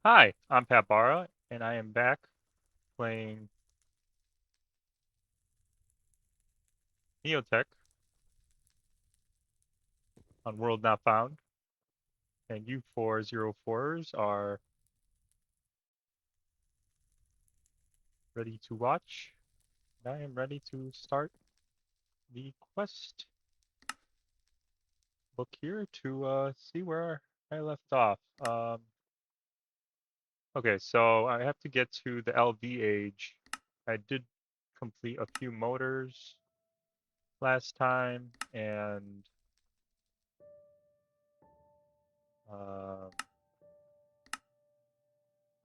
Hi, I'm Pat Barra, and I am back playing Neotech on World Not Found, and you 404ers are ready to watch. And I am ready to start the quest book here to see where I left off. Okay, so I have to get to the LV age. I did complete a few motors last time, and uh,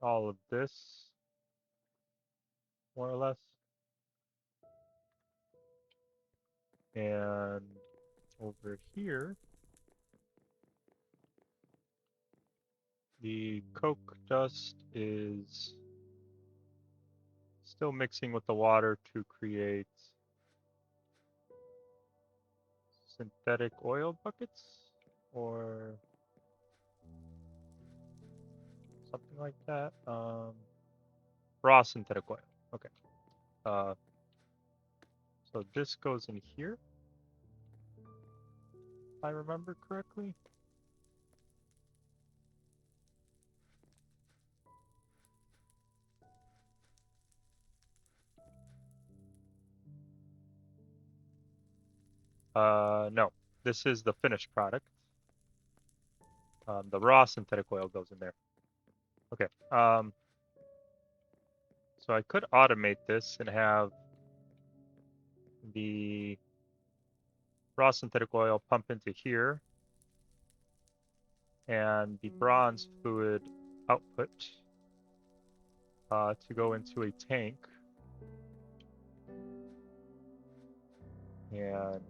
all of this, more or less. And over here, the coke dust is still mixing with the water to create synthetic oil buckets or something like that. Raw synthetic oil. Okay. Uh, so this goes in here, if I remember correctly. No, this is the finished product. The raw synthetic oil goes in there. Okay. So I could automate this and have the raw synthetic oil pump into here and the bronze fluid output to go into a tank. And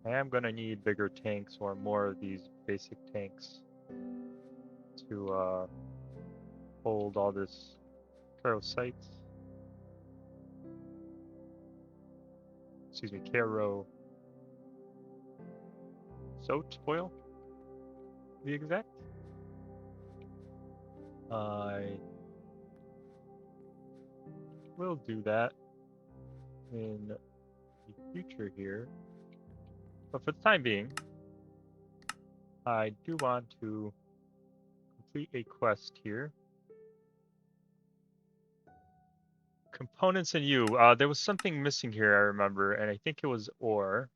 I am going to need bigger tanks or more of these basic tanks to hold all this ferrocite. Excuse me, caro soot oil, to be exact. I will do that in the future here. But for the time being, I do want to complete a quest here. Components and you. There was something missing here, I remember, and I think it was ore.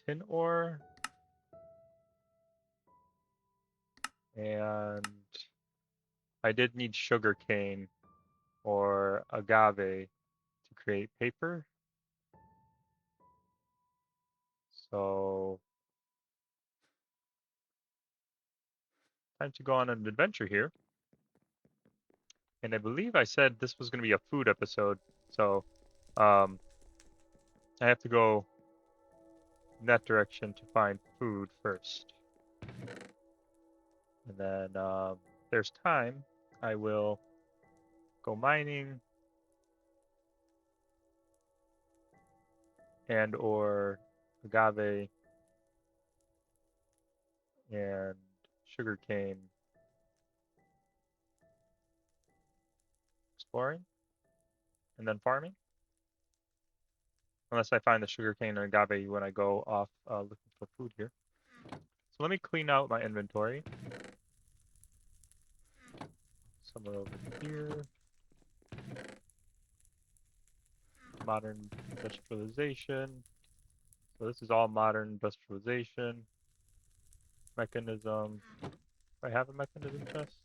Tin ore. And I did need sugar cane or agave to create paper. So time to go on an adventure here. And I believe I said this was going to be a food episode. So I have to go in that direction to find food first. And then there's time. I will go mining and or agave and sugarcane exploring and then farming. Unless I find the sugarcane and agave when I go off looking for food here. So let me clean out my inventory. Somewhere over here. Modern industrialization. So this is all modern industrialization. Mechanism. Do I have a mechanism chest?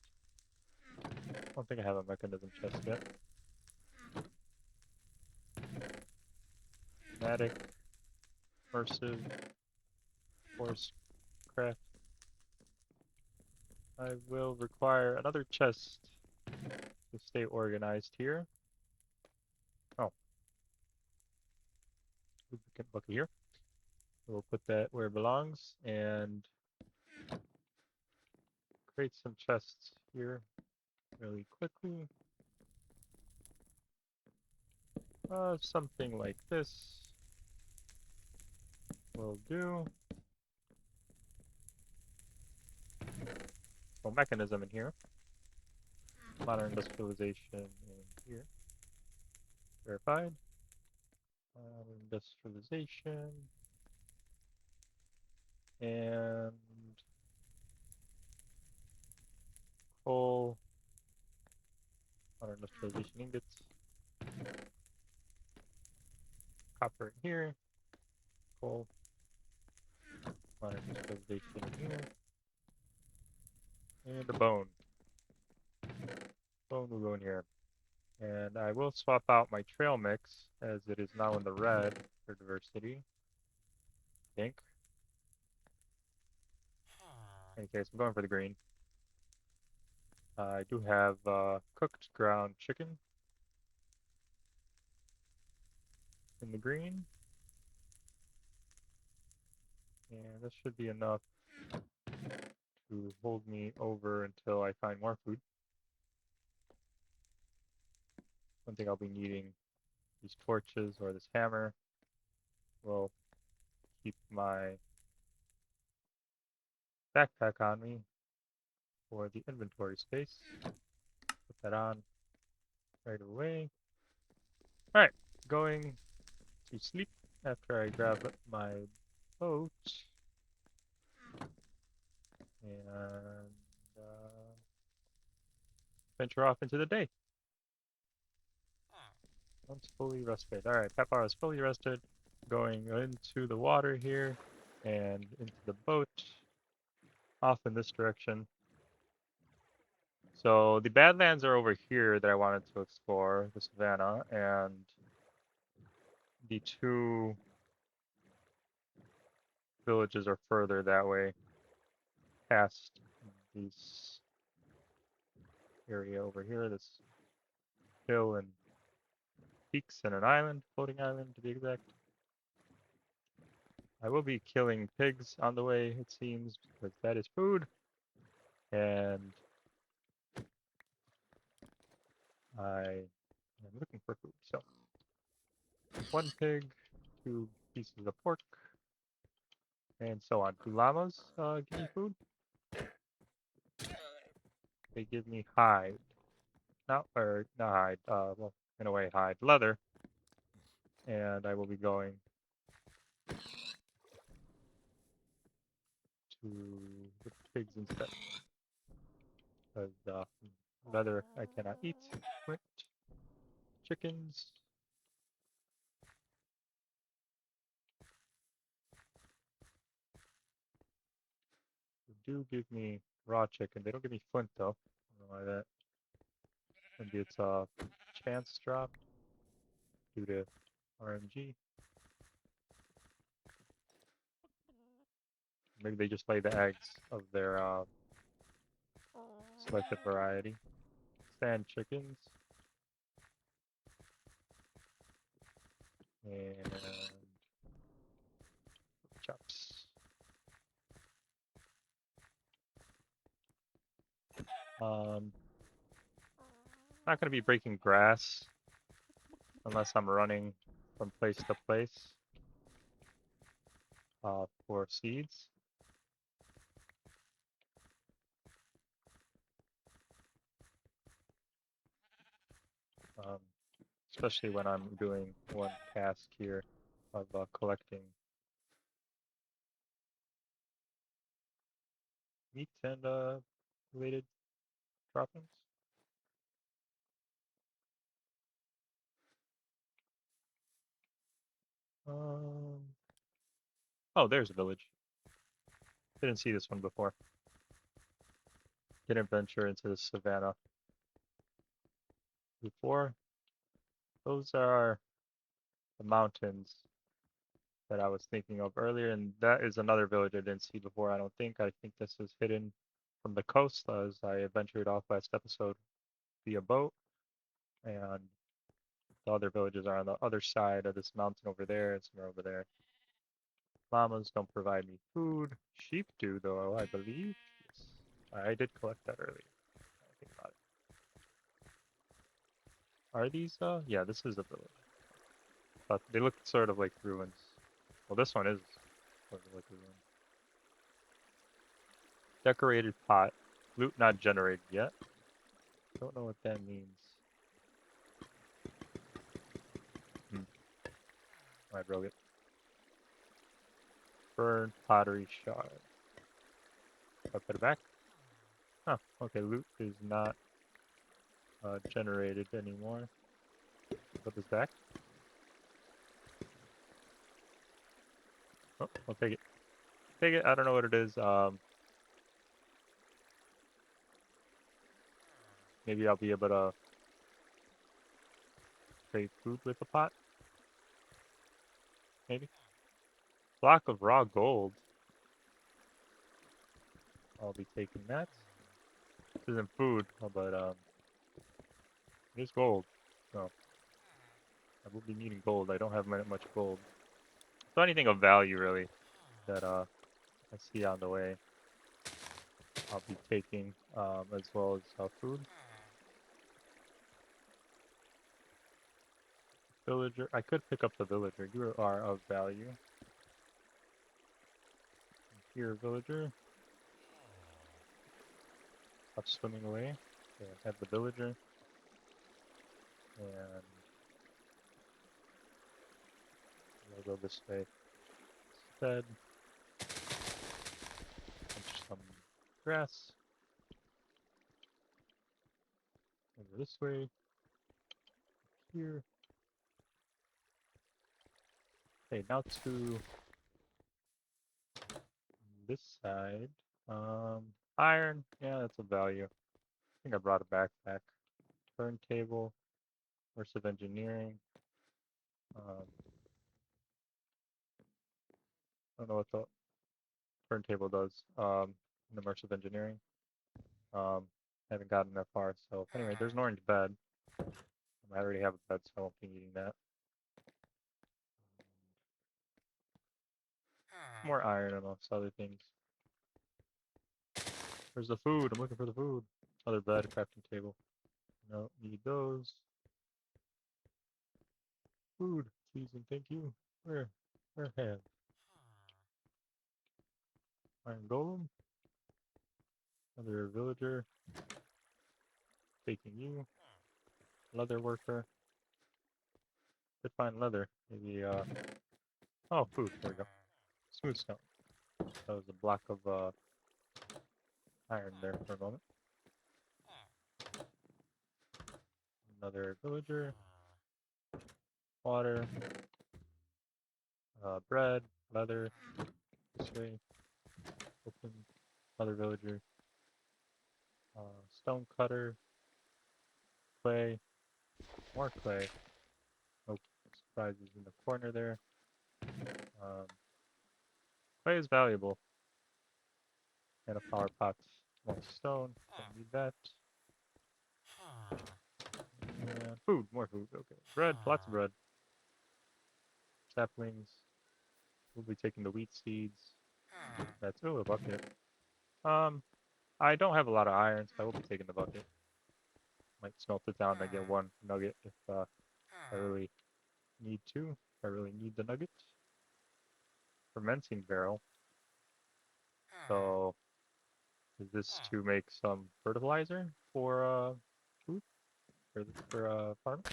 I don't think I have a mechanism chest yet. Matic. Immersive. Force craft. I will require another chest to stay organized here. Oh. Lubricant bucket here. We'll put that where it belongs and create some chests here really quickly. Something like this will do. electrical mechanism in here. Modern industrialization in here. Verified. Modern industrialization. And coal. Modern industrialization ingots. Copper in here. Coal. Modern industrialization in here. And a bone. Bone will go in here. And I will swap out my trail mix as it is now in the red for diversity. I think. In any case, I'm going for the green. I do have cooked ground chicken in the green. And this should be enough to hold me over until I find more food. One thing I'll be needing, these torches or this hammer will keep my backpack on me for the inventory space. Put that on right away. Alright, going to sleep after I grab my boat. And venture off into the day. Once fully rested. Alright, Pepper is fully rested. Going into the water here and into the boat. Off in this direction. So the Badlands are over here that I wanted to explore, the savannah, and the two villages are further that way, past this area over here, this hill and peaks and an island, floating island to be exact. I will be killing pigs on the way, it seems, because that is food. And I am looking for food. So, one pig, two pieces of pork, and so on. Do llamas give me food? They give me hide. Not hide, well, in a way, hide. Leather. And I will be going to the pigs instead. Because leather I cannot eat. Flint. Chickens. They do give me raw chicken. They don't give me flint though. I don't know why that. Maybe it's a chance drop due to RMG. Maybe they just lay the eggs of their selected variety. Sand chickens. And chops. Not going to be breaking grass unless I'm running from place to place for seeds. Especially when I'm doing one task here of collecting meat and related droppings. Oh, there's a village. Didn't see this one before. Didn't venture into the savannah before. Those are the mountains that I was thinking of earlier, and that is another village I didn't see before, I don't think. I think this is hidden from the coast as I ventured off last episode via boat, and the other villages are on the other side of this mountain over there, and some are over there. Llamas don't provide me food. Sheep do, though, I believe. Yes. I did collect that earlier. I think about it. Are these, yeah, this is a village. But they look sort of like ruins. Well, this one is sort of like a ruin. Decorated pot. Loot not generated yet. Don't know what that means. I broke it. Burned pottery shard. I put it back. Huh. Okay, loot is not generated anymore. Put this back. Oh, I'll take it. Take it. I don't know what it is. Maybe I'll be able to trade food with the pot. Maybe. Block of raw gold. I'll be taking that. This isn't food, but it is gold. So I will be needing gold. I don't have much gold. So anything of value really that I see on the way, I'll be taking, as well as food. Villager. I could pick up the villager. You are of value. Here, villager. Stop swimming away. Okay, I have the villager. And I'll go this way instead. Punch some grass. Over this way. Here. Okay, now to this side. Iron. Yeah, that's a value. I think I brought a backpack. Turntable. Immersive engineering. I don't know what the turntable does. In immersive engineering. Um, haven't gotten that far. So anyway, there's an orange bed. I already have a bed, so I won't be needing that. More iron amongst other things. Where's the food? I'm looking for the food. Other bed, crafting table. No, need those. Food, please and thank you. Where have? Iron golem. Another villager. Taking you. Leather worker. Could find leather. Maybe oh, food. There we go. Smooth stone. That was a block of iron there for a moment. Another villager. Water. Bread. Leather. This way. Open. Another villager. Stone cutter. Clay. More clay. No surprises in the corner there. Clay is valuable. And a power pot. More stone. Don't need that. And food. More food. Okay. Bread. Lots of bread. Saplings. We'll be taking the wheat seeds. That's a bucket. I don't have a lot of iron, so I will be taking the bucket. Might smelt it down and get one nugget if I really need to. If I really need the nugget. Fermenting barrel. So is this to make some fertilizer for food? For farming?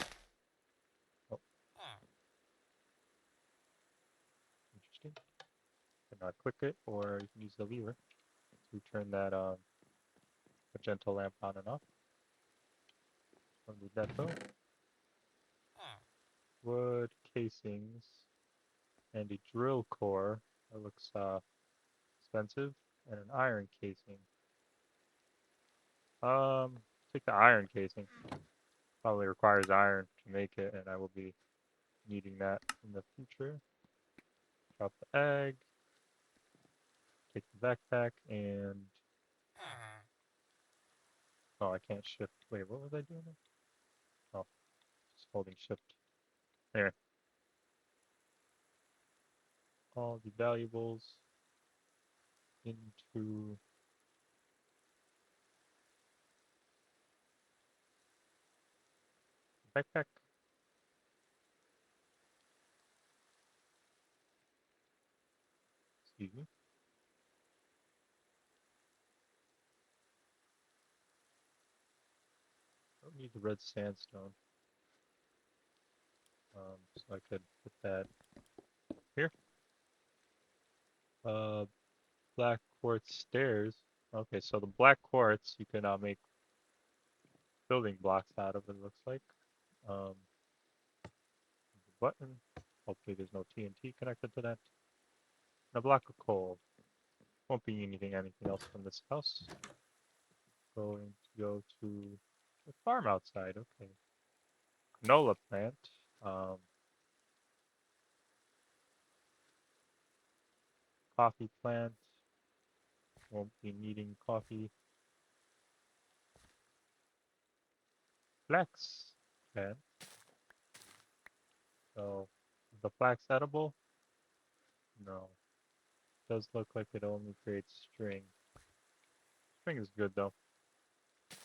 Oh, interesting. Can click it, or you can use the lever to turn that magenta lamp on and off. Don't need that though. Wood casings and a drill core. That looks expensive, and an iron casing. Take the iron casing. Probably requires iron to make it, and I will be needing that in the future. Drop the egg. Take the backpack and oh, I can't shift. Wait, what was I doing? Oh, just holding shift. There. All the valuables into backpack. Excuse me. don't need the red sandstone. So I could put that here. Black quartz stairs. Okay, so the black quartz you can make building blocks out of, it looks like. Um, button. Hopefully there's no TNT connected to that. And a block of coal. Won't be needing anything else from this house. Going to go to the farm outside. Okay. Canola plant. Coffee plant. Won't be needing coffee. Flax plant. So, is the flax edible? No. Does look like it only creates string. String is good though.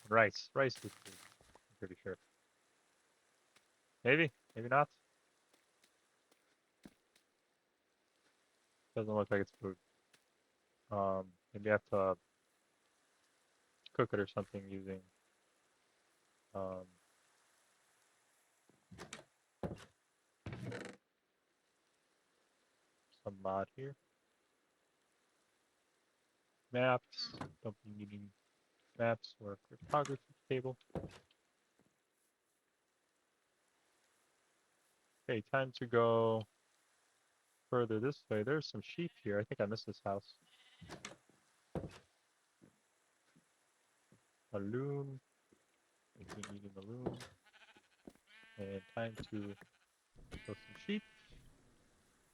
Rice. Rice is good. I'm pretty sure. Maybe. Maybe not. Doesn't look like it's food. Maybe I have to cook it or something using um, some mod here. Maps. Don't be needing maps or cryptography table. Okay, time to go further this way. There's some sheep here. I think I missed this house. A loom. Maybe needing a loom. And time to kill some sheep.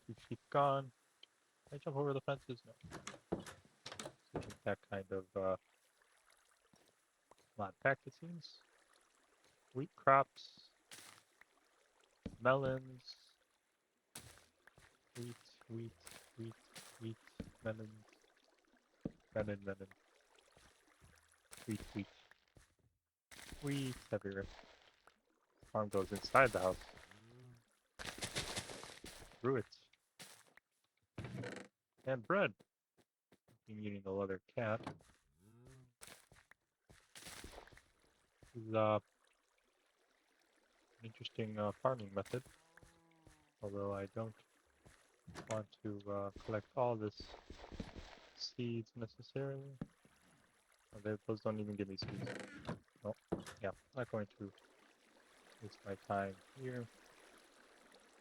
2 sheep gone. Can I jump over the fences? No. Switching that kind of mod pack, it seems. Wheat crops. Melons. Wheat, wheat, wheat, wheat, melons. Melon, melon. Wheat, wheat. Wheat everywhere. Farm goes inside the house. Through it. And bread. Been eating the leather cat. This is an interesting farming method. Although I don't want to collect all this seeds necessarily. Oh, those don't even give me seeds. Oh, yeah, I'm not going to waste my time here.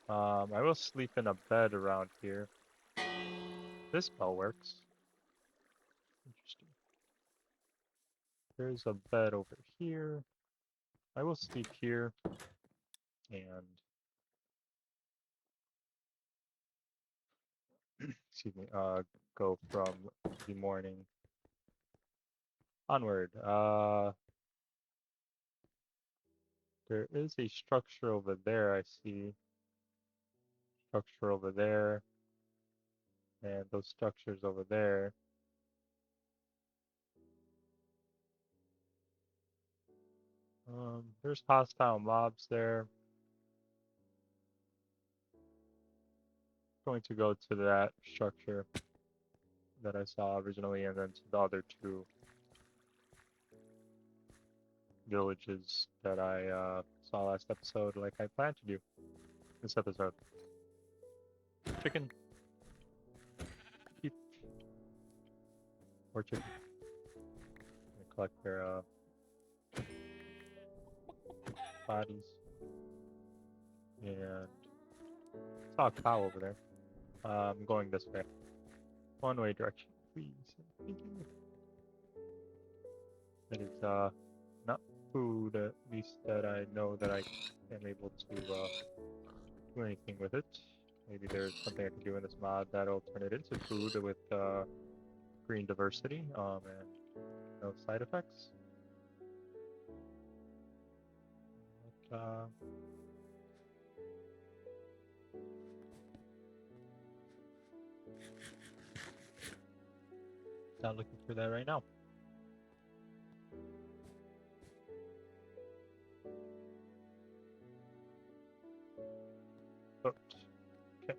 I will sleep in a bed around here. This bell works. Interesting. There's a bed over here. I will sleep here and excuse me, go from the morning onward. There is a structure over there, I see. Structure over there. And those structures over there. There's hostile mobs there. Going to go to that structure that I saw originally and then to the other 2 villages that I saw last episode like I planned to do this episode. Chicken. Sheep. Or chicken. Collect their bodies. And I saw a cow over there. I'm going this way. One way direction, please. That is not food, at least that I know that I am able to do anything with it. Maybe there's something I can do in this mod that'll turn it into food with green diversity and no side effects. But, not looking for that right now. But, okay,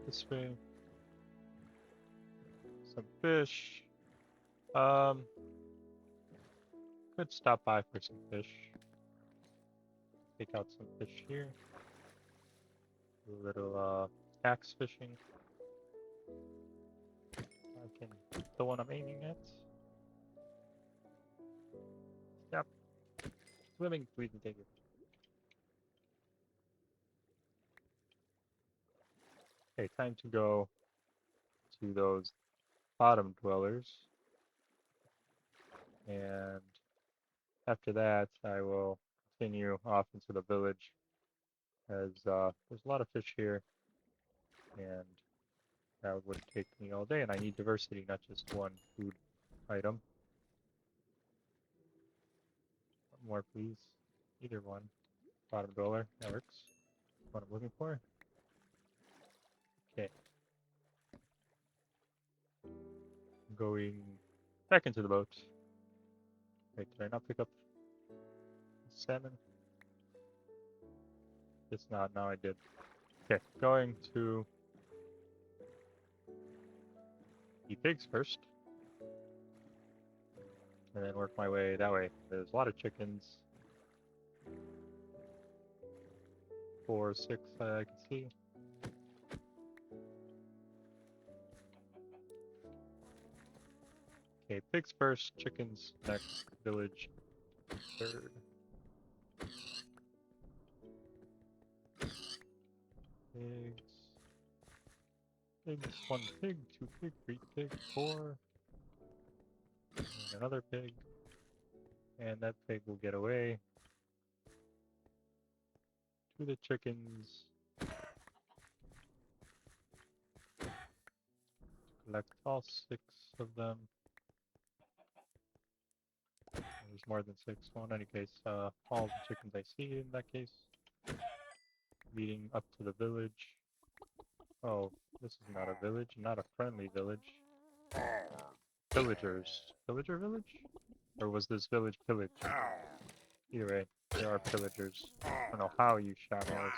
this way. Some fish. Could stop by for some fish. Take out some fish here. Do a little axe fishing. I can hit the one I'm aiming at. Stop swimming, please and take it. Okay, time to go to those bottom dwellers. And after that, I will continue off into the village, as there's a lot of fish here, and that would take me all day, and I need diversity, not just one food item. One more, please. Either one. Bottom dweller, that works. What I'm looking for. Okay. I'm going back into the boat. Wait, did I not pick up salmon? It's not, now I did. Okay, going to the pigs first. And then work my way that way. There's a lot of chickens. 4 or 6 I can see. Okay, pigs first, chickens next, village third. Pigs. Pigs, 1 pig, 2 pig, 3 pig, 4. And another pig. And that pig will get away. To the chickens. Collect all 6 of them. There's more than 6. Well, in any case, all the chickens I see in that case. Leading up to the village. Oh, this is not a village, not a friendly village. Villagers. Villager village? Or was this village pillaged? Either way, there are pillagers. I don't know how you shot me. I was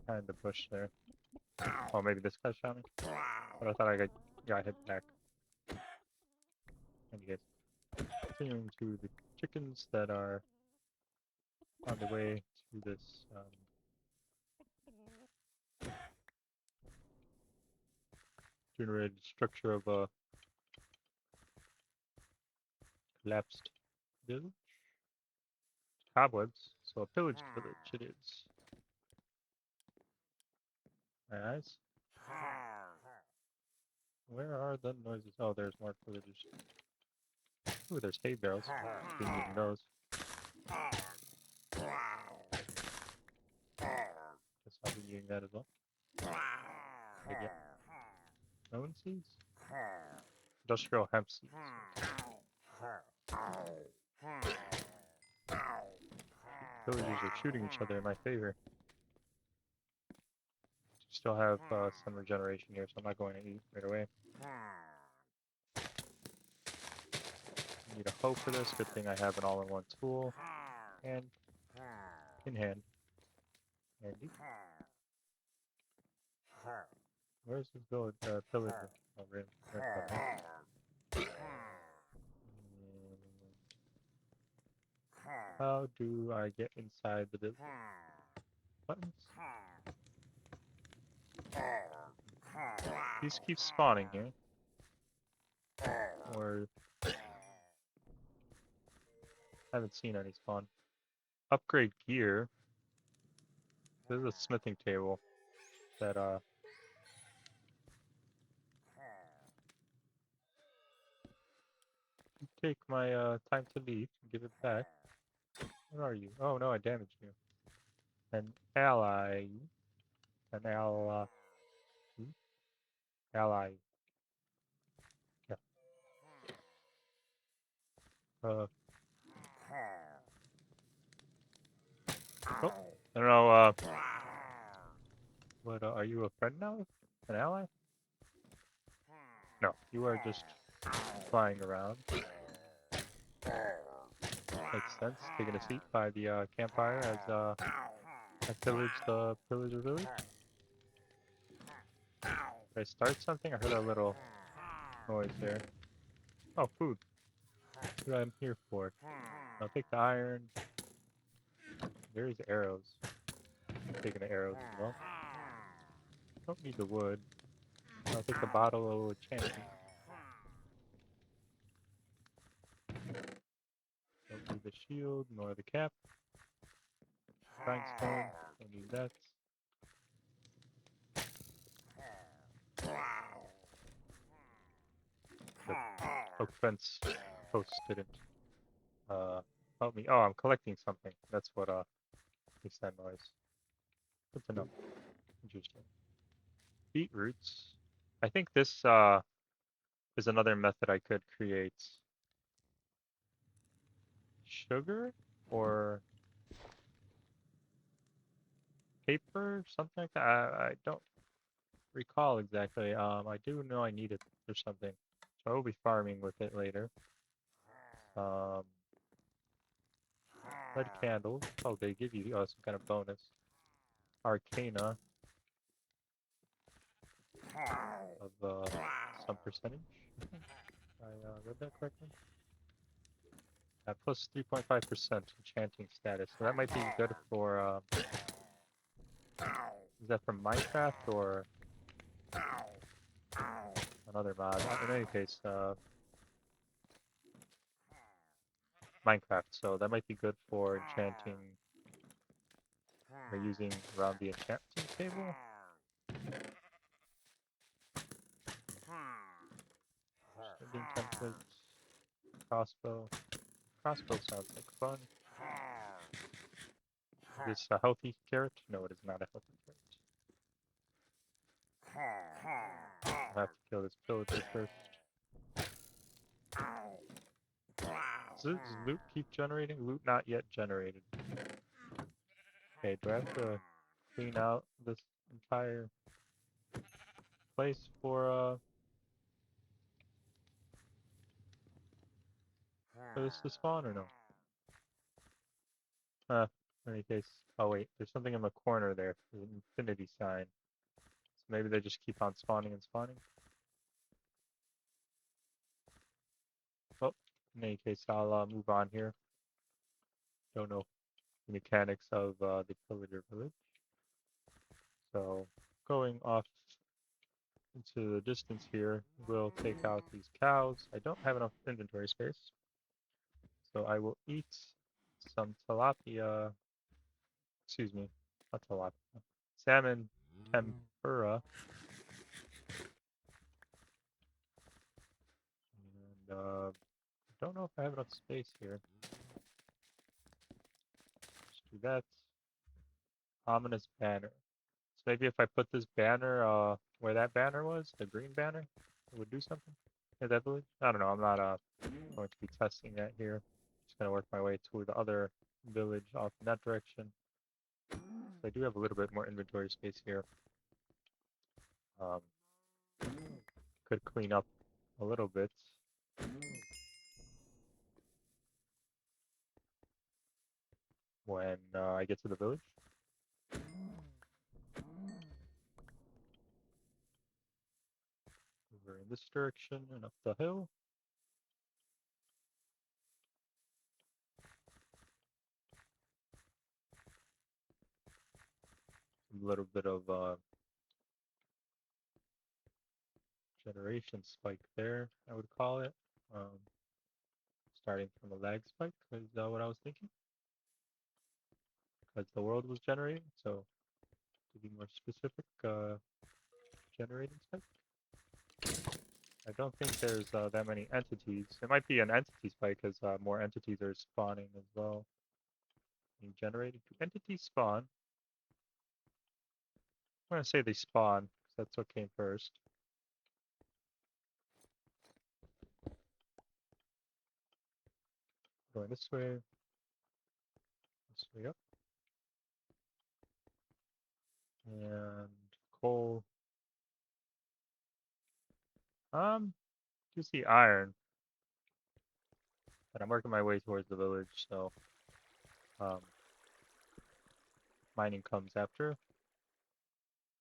behind the bush there. Oh, maybe this guy shot me? But I thought I got hit back. Anyways, continuing to the chickens that are on the way to this generated structure of a collapsed village. Cobwebs, so a pillaged village it is. My eyes. Where are the noises? Oh, there's more villagers. Ooh, there's hay barrels. Been using those. Guess I'll be using that as well. Again. No one sees? Industrial hemp seeds. Villagers are shooting each other in my favor. Still have some regeneration here, so I'm not going to eat right away. Need a hoe for this. Good thing I have an all-in-one tool. And in hand. Handy. Where's this village? Pillager. Oh, how do I get inside the village? Buttons? These keep spawning here. Or haven't seen any spawn. Upgrade gear. This is a smithing table that take my time to leave and give it back. Where are you? Oh no, I damaged you. An ally. An ally. Ally. Yeah. Oh, I don't know, what, are you a friend now? An ally? No, you are just flying around. Makes sense. Taking a seat by the campfire as I pillage the pillager village. Did I start something? I heard a little noise there. Oh, food. That's what I'm here for. I'll take the iron. There's arrows. I'm taking the arrows as well. Don't need the wood. I'll take the bottle of enchanting. Don't need the shield nor the cap. Grindstone. Don't need that. The oak fence post didn't help me. Oh, I'm collecting something. That's what makes that noise. Good to know. Interesting. Beetroots. I think this is another method I could create sugar or paper, something like that. I don't recall exactly. I do know I need it for something, so I will be farming with it later. Um, lead candles. Oh, they give you some kind of bonus. Arcana of some percentage. I read that correctly. Plus 3.5% enchanting status. So that might be good for. Is that from Minecraft or another mod? In any case, Minecraft. So that might be good for enchanting or using around the enchanting table. Sending templates. Crossbow. Crossbow sounds like fun. Is this a healthy carrot? No, it is not a healthy carrot. I'll have to kill this pillager first. Does loot keep generating? Loot not yet generated. Okay, do I have to clean out this entire place for this to spawn or no? In any case, oh wait, there's something in the corner there. There's an infinity sign. So maybe they just keep on spawning and spawning. Oh, in any case, I'll move on here. Don't know the mechanics of the pillager village. So going off into the distance here, we'll take out these cows. I don't have enough inventory space, so I will eat some tilapia. Excuse me, not tilapia. Salmon tempura. And don't know if I have enough space here. Let's do that. Ominous banner. So maybe if I put this banner where that banner was, the green banner, it would do something. At that village? I don't know. I'm not going to be testing that here. Just gonna work my way to the other village off in that direction. So I do have a little bit more inventory space here. Um, could clean up a little bit. When I get to the village. Over in this direction and up the hill. A little bit of generation spike there, I would call it. Starting from a lag spike is what I was thinking. Because the world was generating, so to be more specific, generating spike. I don't think there's that many entities. It might be an entity spike because more entities are spawning as well. Being generated. Do entities spawn? I'm going to say they spawn because that's what came first. Going this way up. And coal. You see iron. But I'm working my way towards the village, so mining comes after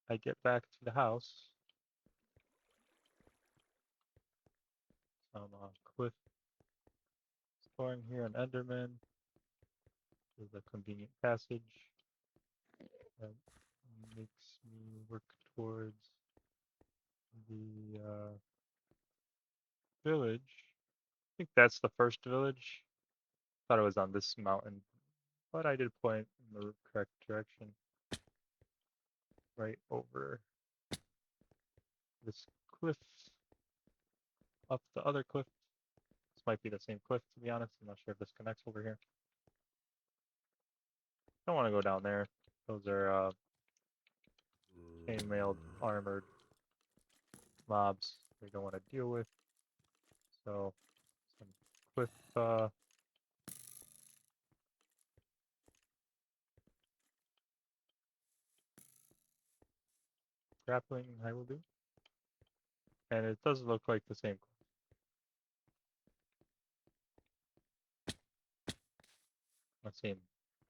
I get back to the house. Some cliff storing here, an Enderman. There's a convenient passage that makes me work towards the village. I think that's the first village. Thought it was on this mountain, but I did point in the correct direction. Right over this cliff, up the other cliff. This might be the same cliff, to be honest. I'm not sure if this connects over here. Don't want to go down there. Those are chainmailed, armored mobs we don't want to deal with. So, some cliff grappling I will do. And it does look like the same cliff. Same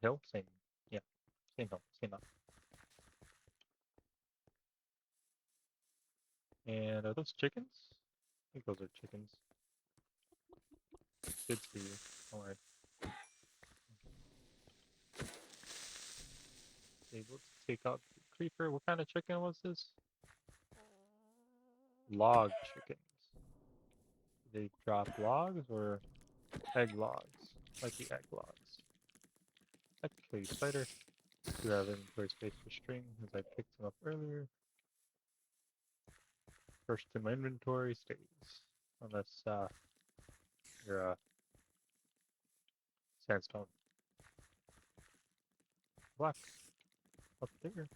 hill, yeah, same hill, same mountain. And are those chickens? I think those are chickens. Good for you. Don't worry. Able to take out the creeper. What kind of chicken was this? Log chickens. Do they drop logs or egg logs? Might be egg logs. I can kill you, spider. Do have inventory space for string, as I picked them up earlier. First in my inventory stays. Unless you're sandstone. Block. Up there.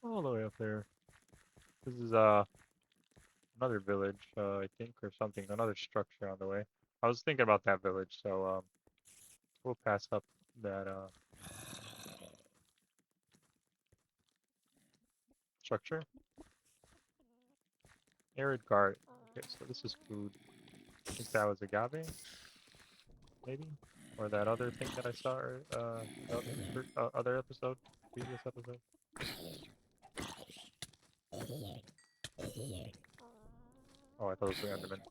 All the way up there. This is another village, I think, or something. Another structure on the way. I was thinking about that village, so we'll pass up that structure. Arid garden. Okay, so this is food. I think that was agave, maybe, or that other thing that I saw, other episode, previous episode. Oh, I thought it was the Enderman.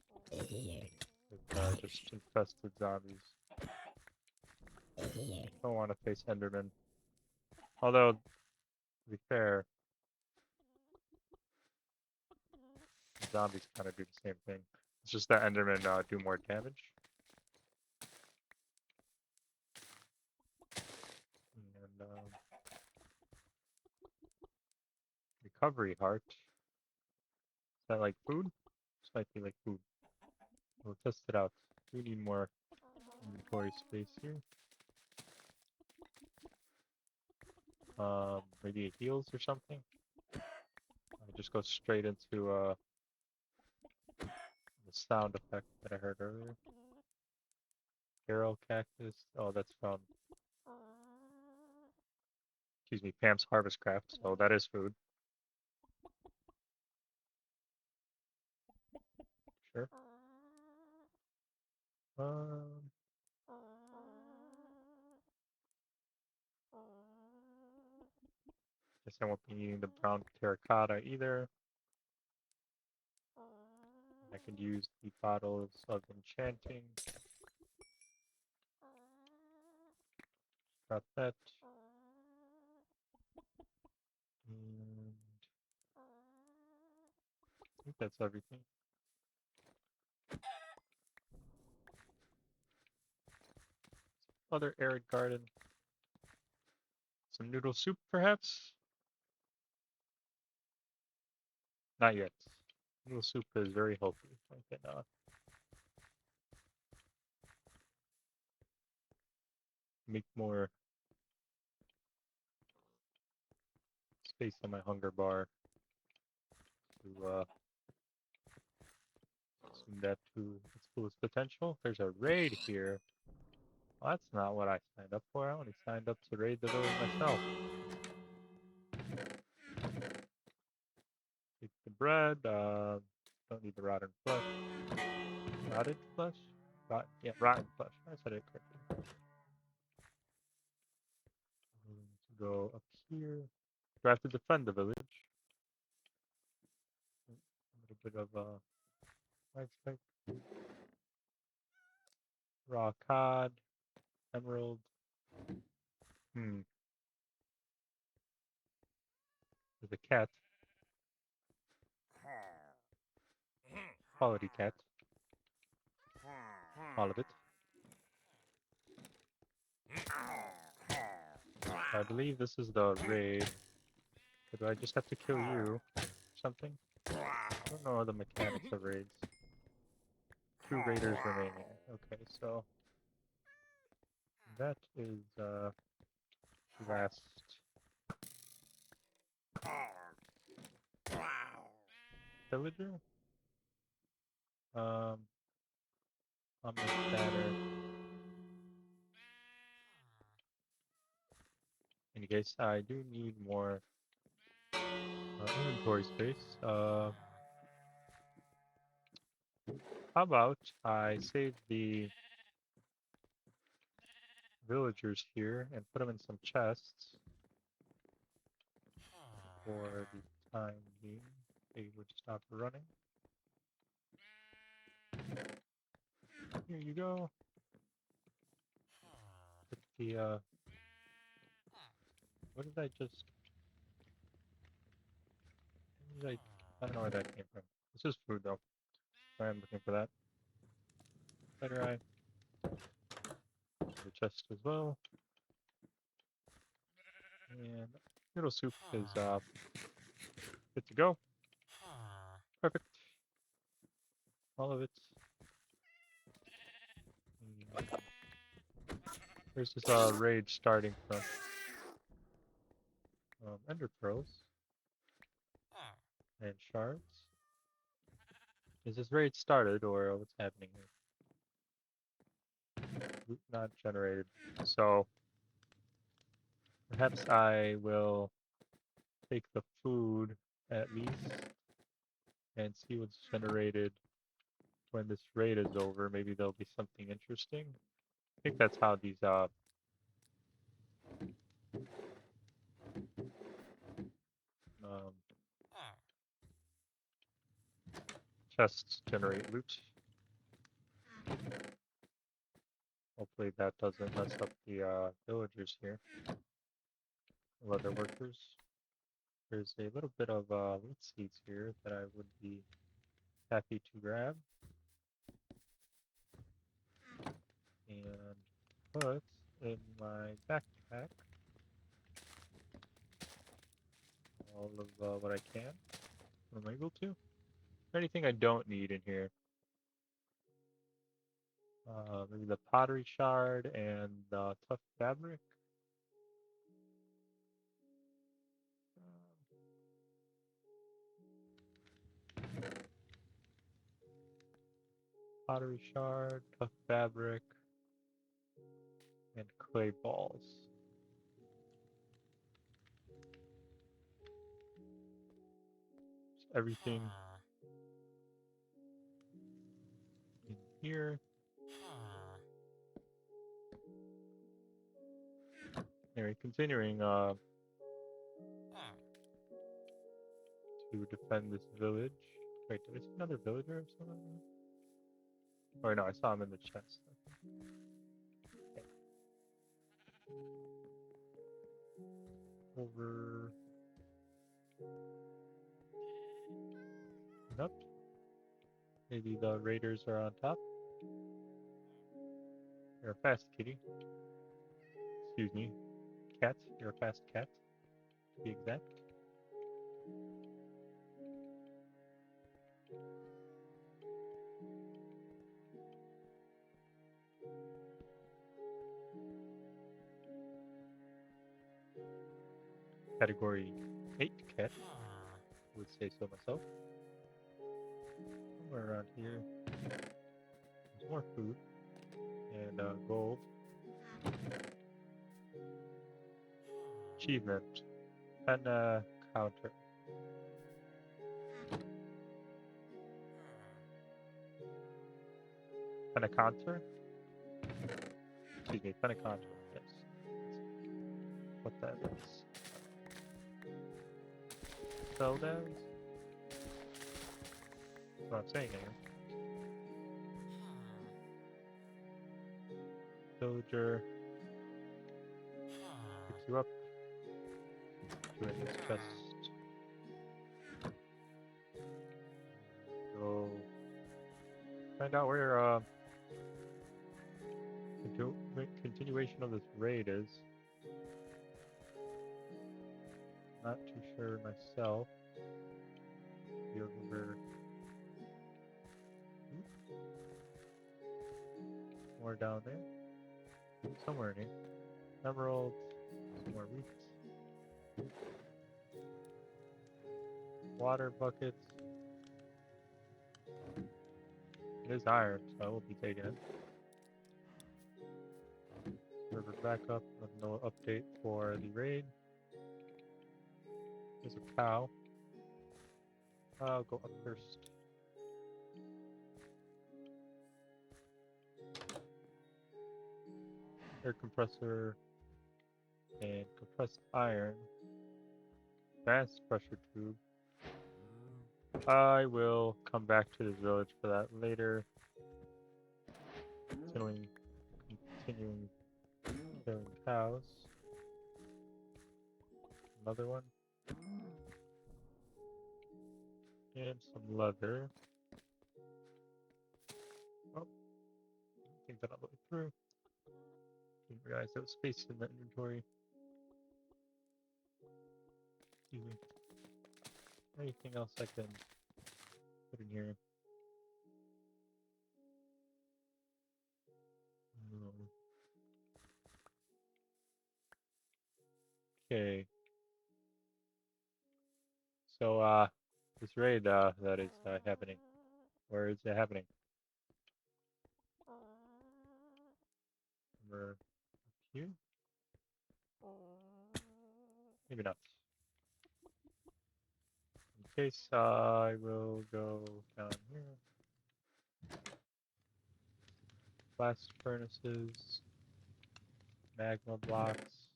It just infested zombies. Don't want to face Enderman. Although, to be fair, zombies kind of do the same thing. It's just that Endermen do more damage. And recovery heart. Is that like food? This might be like food. We'll test it out. We need more inventory space here. Maybe it heals or something. I just go straight into the sound effect that I heard earlier. Arrow cactus. Oh, that's from, excuse me, Pam's Harvest Craft. So that is food. Sure. Um, guess I won't be needing the brown terracotta either. I could use the bottles of enchanting. Got that. And I think that's everything. Other arid garden. Some noodle soup, perhaps? Not yet. Noodle soup is very healthy. I can make more space on my hunger bar to consume that to its fullest potential. There's a raid here. Well, that's not what I signed up for. I only signed up to raid the village myself. Take the bread. Don't need the rotten flesh. Rotted flesh? Yeah, rotten flesh. I said it correctly. To go up here. Do I have to defend the village? A little bit of I expect raw cod, emerald. Hmm. There's a cat. Quality cat. All of it. I believe this is the raid. Do I just have to kill you? Or something? I don't know the mechanics of raids. 2 raiders remaining. Okay, so that is last villager. Omni Shatter. In case I do need more inventory space. How about I save the villagers here and put them in some chests for the time being. They would stop running. Here you go. Put the what did I just? I don't know where that came from. This is food though. I am looking for that. Better eye. The chest as well. And noodle soup is good to go. Perfect. All of it. And where's this raid starting from? Ender pearls and shards. Is this raid started or what's happening here? Loot not generated. So perhaps I will take the food at least and see what's generated when this raid is over. Maybe there'll be something interesting. I think that's how these um, chests generate loot. Hopefully that doesn't mess up the villagers here, leather workers. There's a little bit of wheat seeds here that I would be happy to grab and put in my backpack all of what I can when I'm able to. Anything I don't need in here. Maybe the pottery shard and the tough fabric. Pottery shard, tough fabric, and clay balls. Just everything in here. Anyway, continuing to defend this village. Wait, did I see another villager or something? Oh no, I saw him in the chest. Okay. Over and up. Maybe the raiders are on top. You're a fast kitty. Excuse me. Cat. You're a fast cat, to be exact. Category 8 cat. Would say so myself. Somewhere around here. There's more food. And gold. Achievement. Pen counter. Pentaconter? Excuse me, Pentaconter, yes. What that is. Sell those? That's what I'm saying here. Villager. you up. Put you in this chest. Go find out where continuation of this raid is. Not too sure myself. You remember more down there? Somewhere in here. Emerald, some more wheat. Water buckets. It is iron, so I will be taking it. Server backup, no update for the raid. There's a cow. I'll go up first. Air compressor and compressed iron. Fast pressure tube. I will come back to this village for that later. Continuing killing cows. Another one. And some leather. Oh, I think that I'll look through. Didn't realize there was space in the inventory. Excuse me. Anything else I can put in here? No. Okay. So, this raid that is happening. Where is it happening? Over here? Maybe not. In case, I will go down here. Blast furnaces, magma blocks,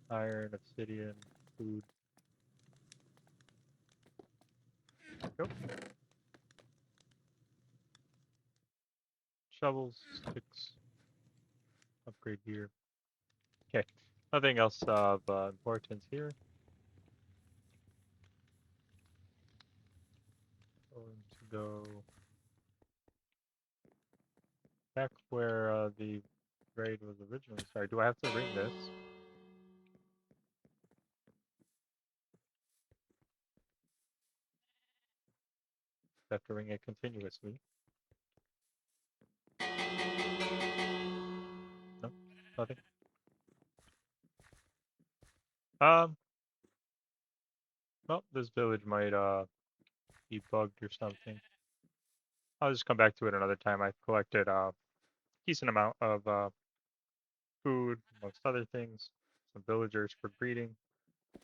iron, obsidian, food. Go. Shovels, sticks, upgrade gear. Okay, nothing else of importance here. Going to go back where the raid was originally started. Do I have to ring this? I have to ring it continuously. No, nothing. Well, this village might be bugged or something. I'll just come back to it another time. I've collected a decent amount of food, amongst other things, some villagers for breeding.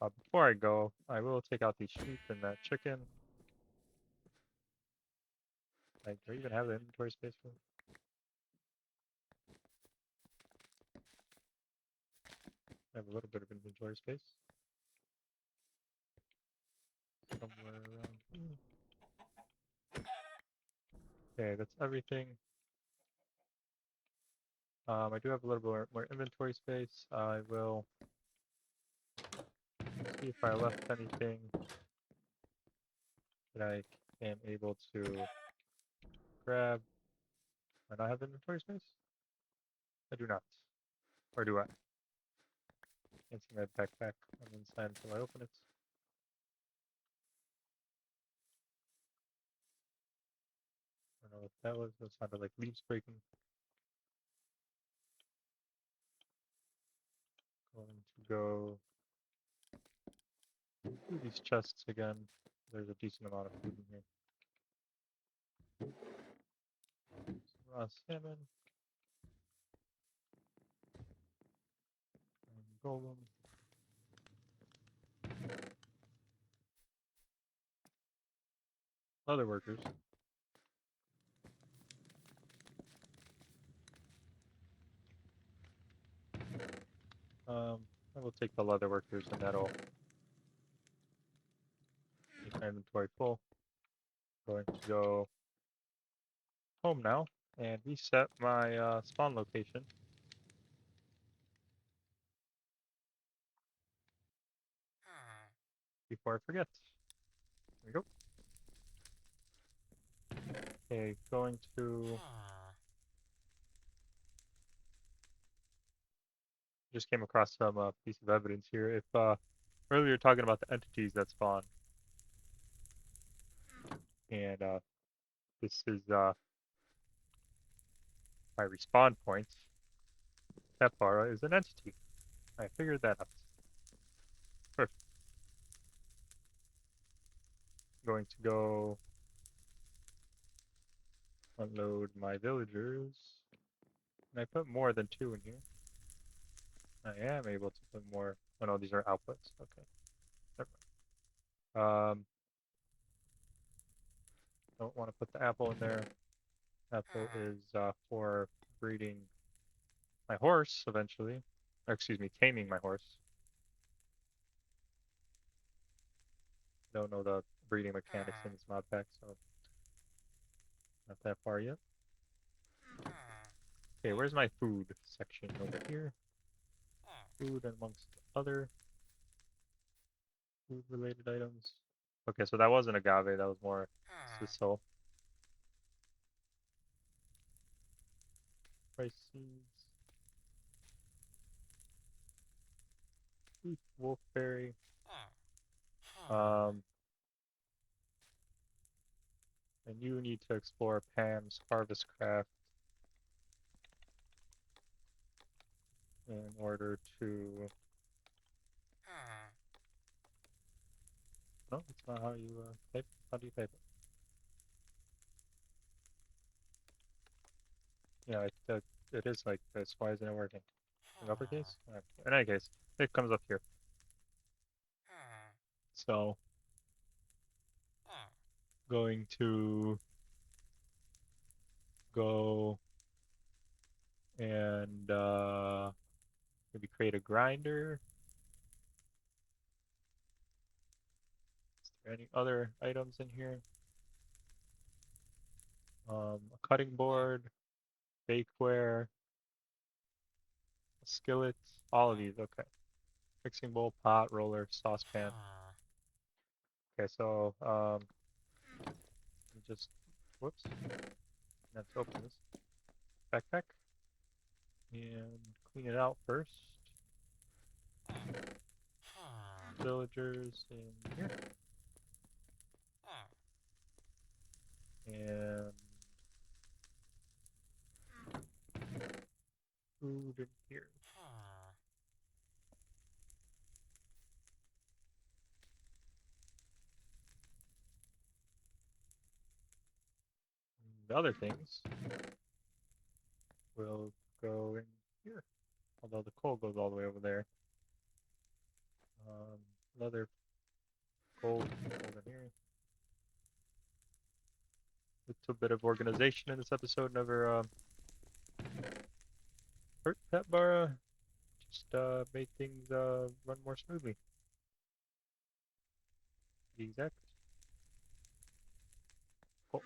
Before I go, I will take out these sheep and that chicken. Like, do I even have the inventory space for it? I have a little bit of inventory space. Somewhere around here. Okay, that's everything. I do have a little bit more inventory space. I will see if I left anything that I am able to grab. Do I not have inventory space? I do not. Or do I? Can't see my backpack on the inside until I open it. I don't know what that was. That sounded like leaves breaking. Going to go through these chests again. There's a decent amount of food in here. Some raw salmon. And golem. Other workers. I will take the leather workers and that'll make my inventory full. Going to go home now and reset my spawn location. before I forget. There we go. Okay, going to... Just came across some piece of evidence here. If earlier talking about the entities that spawn, and this is my respawn point. That bara is an entity. I figured that out. First, I'm going to go unload my villagers. Can I put more than 2 in here? I am able to put more. Oh no, these are outputs. Okay. Never mind. Don't want to put the apple in there. Apple is for breeding my horse eventually. Or, excuse me, taming my horse. Don't know the breeding mechanics in this mod pack, so not that far yet. Okay, where's my food section? Over here. Food amongst other food-related items. Okay, so that wasn't agave, that was more sisal. Rice seeds. Beef wolfberry. And you need to explore Pam's Harvest Craft in order to... No, that's not how you type. How do you type it? Yeah, it is like this. Why isn't it working? In uppercase? In any case, it comes up here. So, going to go and maybe create a grinder. Is there any other items in here? A cutting board, bakeware, a skillet, all of these, okay. Mixing bowl, pot, roller, saucepan. Okay, so just whoops. Let's open this backpack and clean it out first. Villagers in here. And food in here. And the other things will go in here. Although the coal goes all the way over there. Leather, gold in here. Little bit of organization in this episode never hurt that bara. Just made things run more smoothly. Exact. Cool.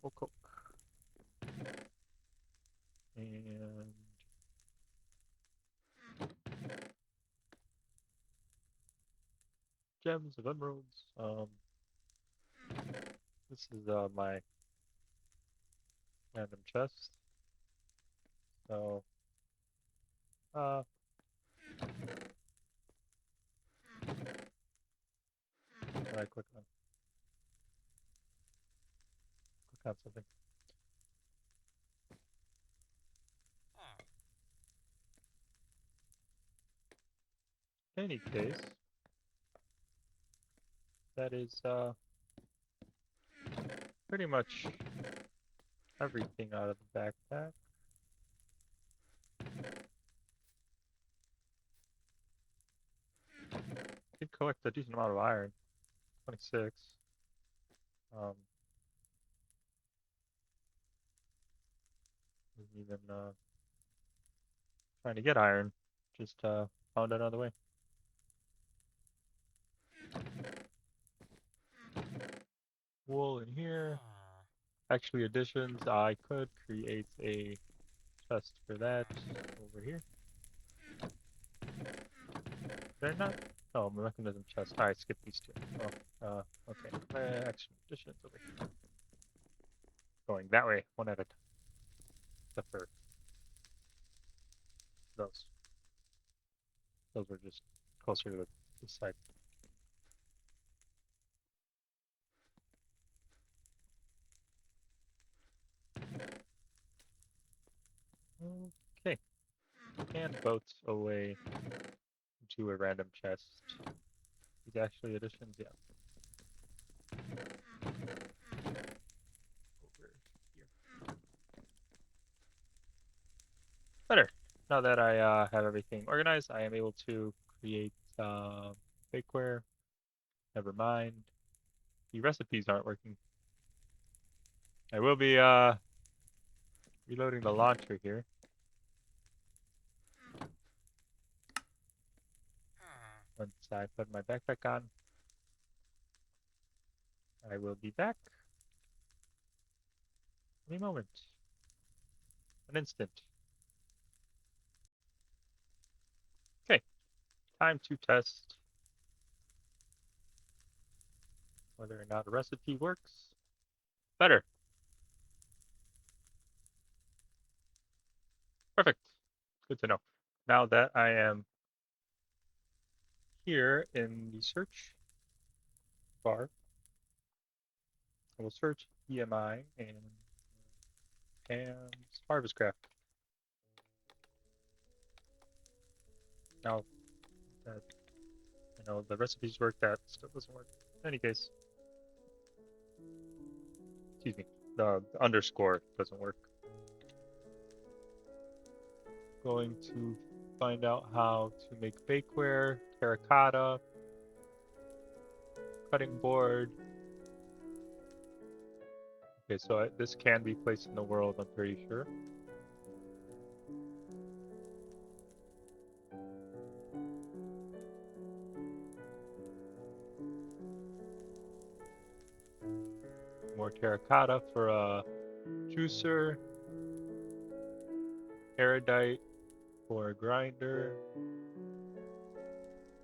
Cool. And gems of emeralds. This is my random chest. So what did I click on? Click on something. In any case, that is pretty much everything out of the backpack. Did collect a decent amount of iron, 26. Even trying to get iron, just found another way. Wool in here. Actually, additions. I could create a chest for that over here. Did I not Oh, mechanism chest. Alright, skip these two. Oh, okay. Expeditions over here. Going that way, one at a time. Except for those. Those were just closer to the side. Okay. And boats away to a random chest. These actually additions, yeah. Over here. Better. Now that I have everything organized, I am able to create bakeware. Never mind. The recipes aren't working. I will be reloading the launcher here. Once I put my backpack on, I will be back. Any moment. An instant. Okay. Time to test whether or not a recipe works. Better. Perfect. Good to know. Now that I am here in the search bar, I will search EMI and Harvestcraft. Now that I know the recipes work, that still doesn't work. In any case, excuse me, the underscore doesn't work. Going to find out how to make bakeware, terracotta, cutting board. Okay, so this can be placed in the world, I'm pretty sure. More terracotta for a juicer, erudite for a grinder,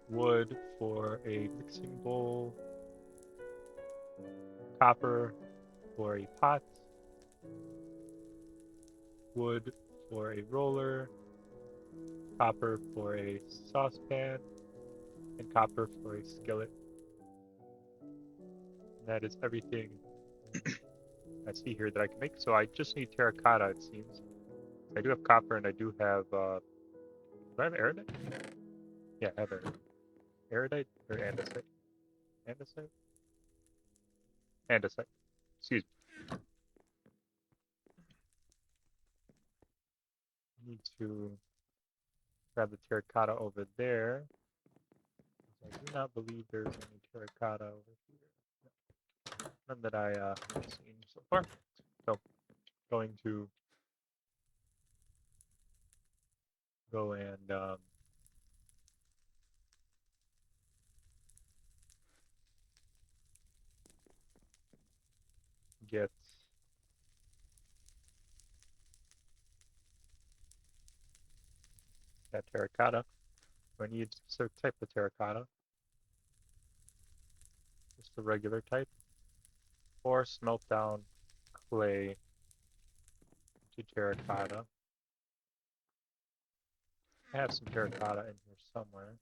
wood for a mixing bowl, copper for a pot, wood for a roller, copper for a saucepan, and copper for a skillet. And that is everything I see here that I can make. So I just need terracotta, it seems. I do have copper and I do have, do I have erudite? Yeah, I have erudite or andesite? Andesite? Andesite. Excuse me. I need to grab the terracotta over there. I do not believe there's any terracotta over here. No. None that I have seen so far. So, going to go and get that terracotta. I need a specific type of terracotta. Just the regular type. Or smelt down clay to terracotta. I have some terracotta in here somewhere.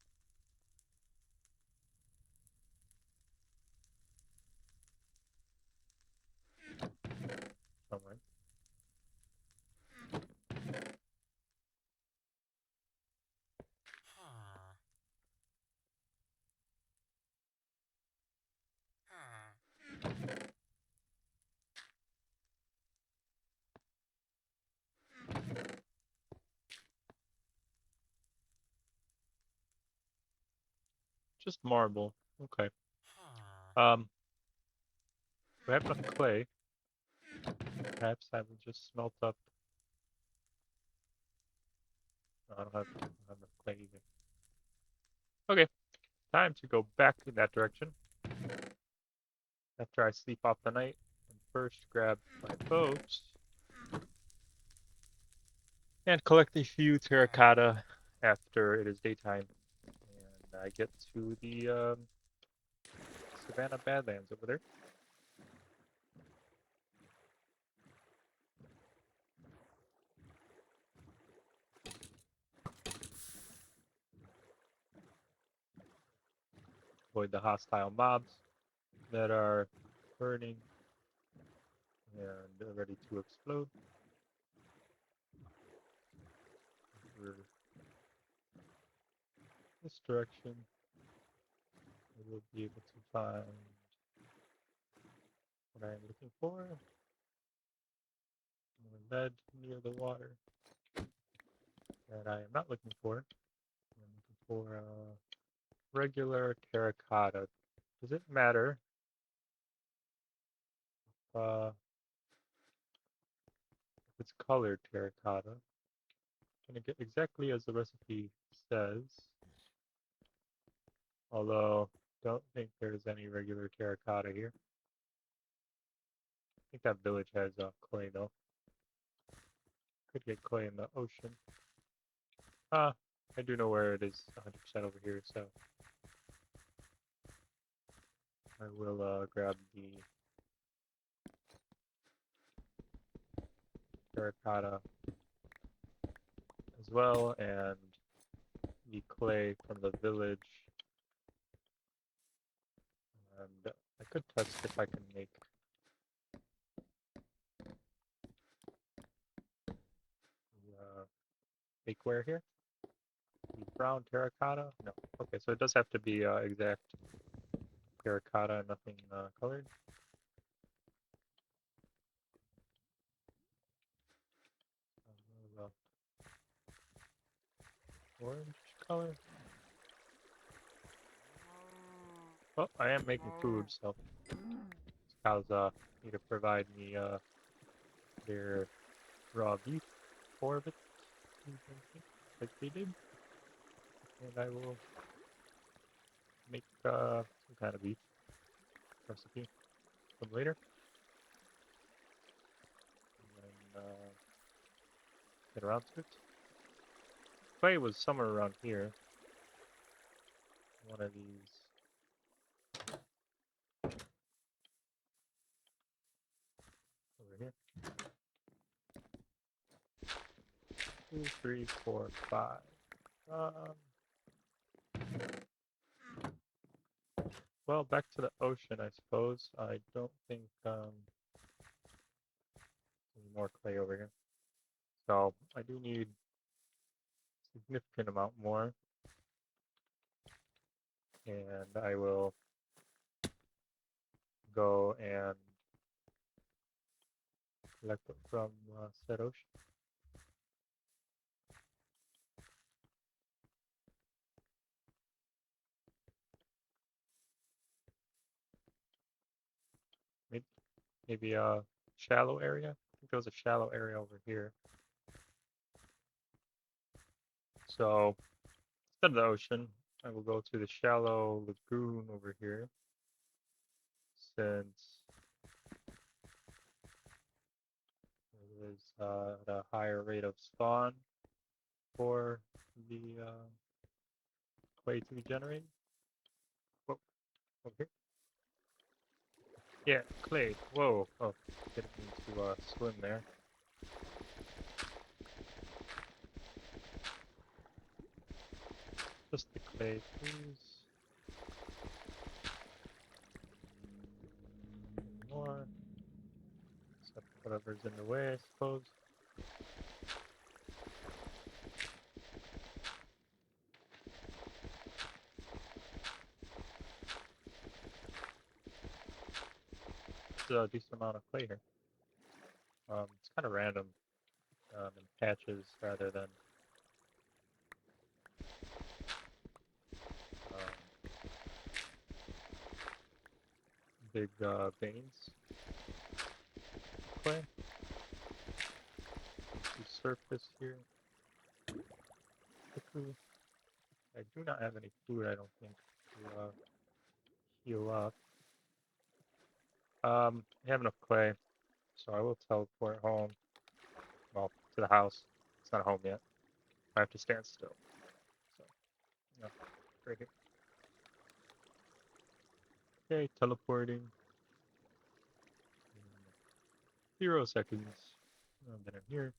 Somewhere. Just marble. Okay. We have enough clay. Perhaps I will just smelt up. No, I don't have enough clay either. Okay. Time to go back in that direction. After I sleep off the night. And first grab my boat. And collect a few terracotta after it is daytime. And I get to the Savannah Badlands over there. Avoid the hostile mobs that are burning and ready to explode. Over this direction, we will be able to find what I am looking for. More lead near the water that I am not looking for. I'm looking for regular terracotta. Does it matter if it's colored terracotta? I'm going to get exactly as the recipe says. Although, don't think there's any regular terracotta here. I think that village has clay though. Could get clay in the ocean. Ah, I do know where it is 100% over here, so I will grab the terracotta as well and the clay from the village. And I could test if I can make bakeware here. The brown terracotta? No. Okay, so it does have to be exact terracotta and nothing colored. Orange color. Well, I am making food, so cows need to provide me their raw beef, 4 of it, like they did, and I will make some kind of beef recipe from later, and then get around to it. Clay was somewhere around here. One of these. Over here. 2, 3, 4, 5. Well, back to the ocean, I suppose. I don't think there's more clay over here. So I do need a significant amount more. And I will go and collect it from said ocean. Maybe a shallow area. I think there was a shallow area over here. So instead of the ocean, I will go to the shallow lagoon over here. Since it is at a higher rate of spawn for the clay to be generated. Whoa, over here. Yeah, clay. Whoa. Oh, didn't mean to swim there. Just the clay, please. More. Except whatever's in the way, I suppose. There's a decent amount of clay here. It's kind of random in patches rather than big veins. Clay. The surface here. Quickly. I do not have any food, I don't think, to heal up. I have enough clay, so I will teleport home. Well, to the house. It's not home yet. I have to stand still. So, yeah, right here. Okay, teleporting. 0 seconds. Then I'm here.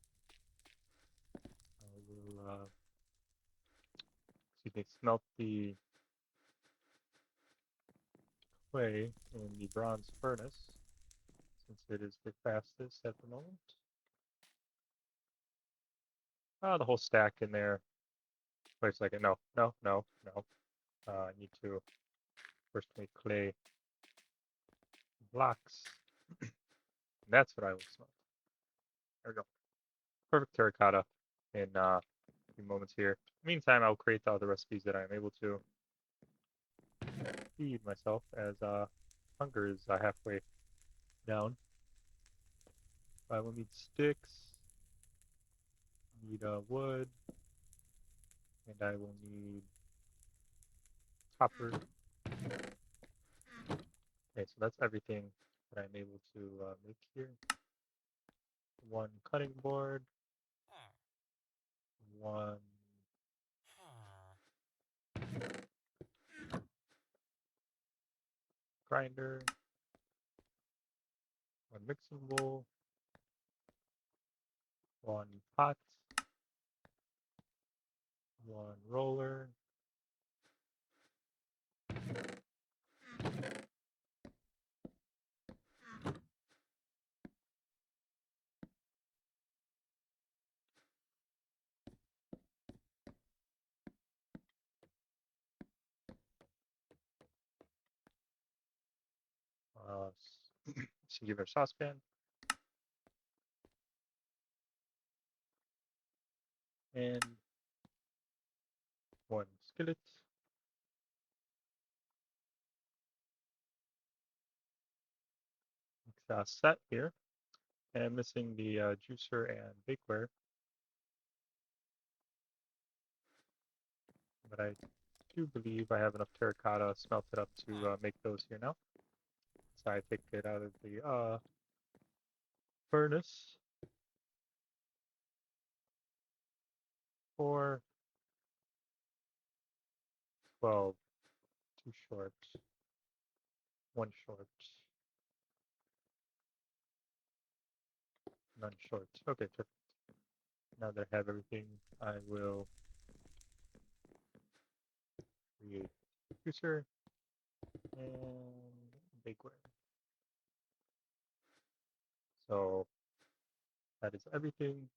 I will, excuse me, smelt the clay in the bronze furnace, since it is the fastest at the moment. The whole stack in there. Wait a second. No, no, no, no. I need to first make clay blocks. And that's what I will smelt. There we go. Perfect terracotta in a few moments here. Meantime, I'll create all the recipes that I'm able to feed myself as hunger is halfway down. I will need sticks, need wood, and I will need copper. Okay, so that's everything that I'm able to make here. One cutting board, one grinder, one mixing bowl, one pot, one roller, uh, singular saucepan, and one skillet. It's set here. And I'm missing the juicer and bakeware, but I do believe I have enough terracotta smelted up to make those here now. So I take it out of the furnace. 4, 12, 2 short, 1 short, none short. Okay, perfect. Now that I have everything, I will create juicer and bakeware. So that is everything.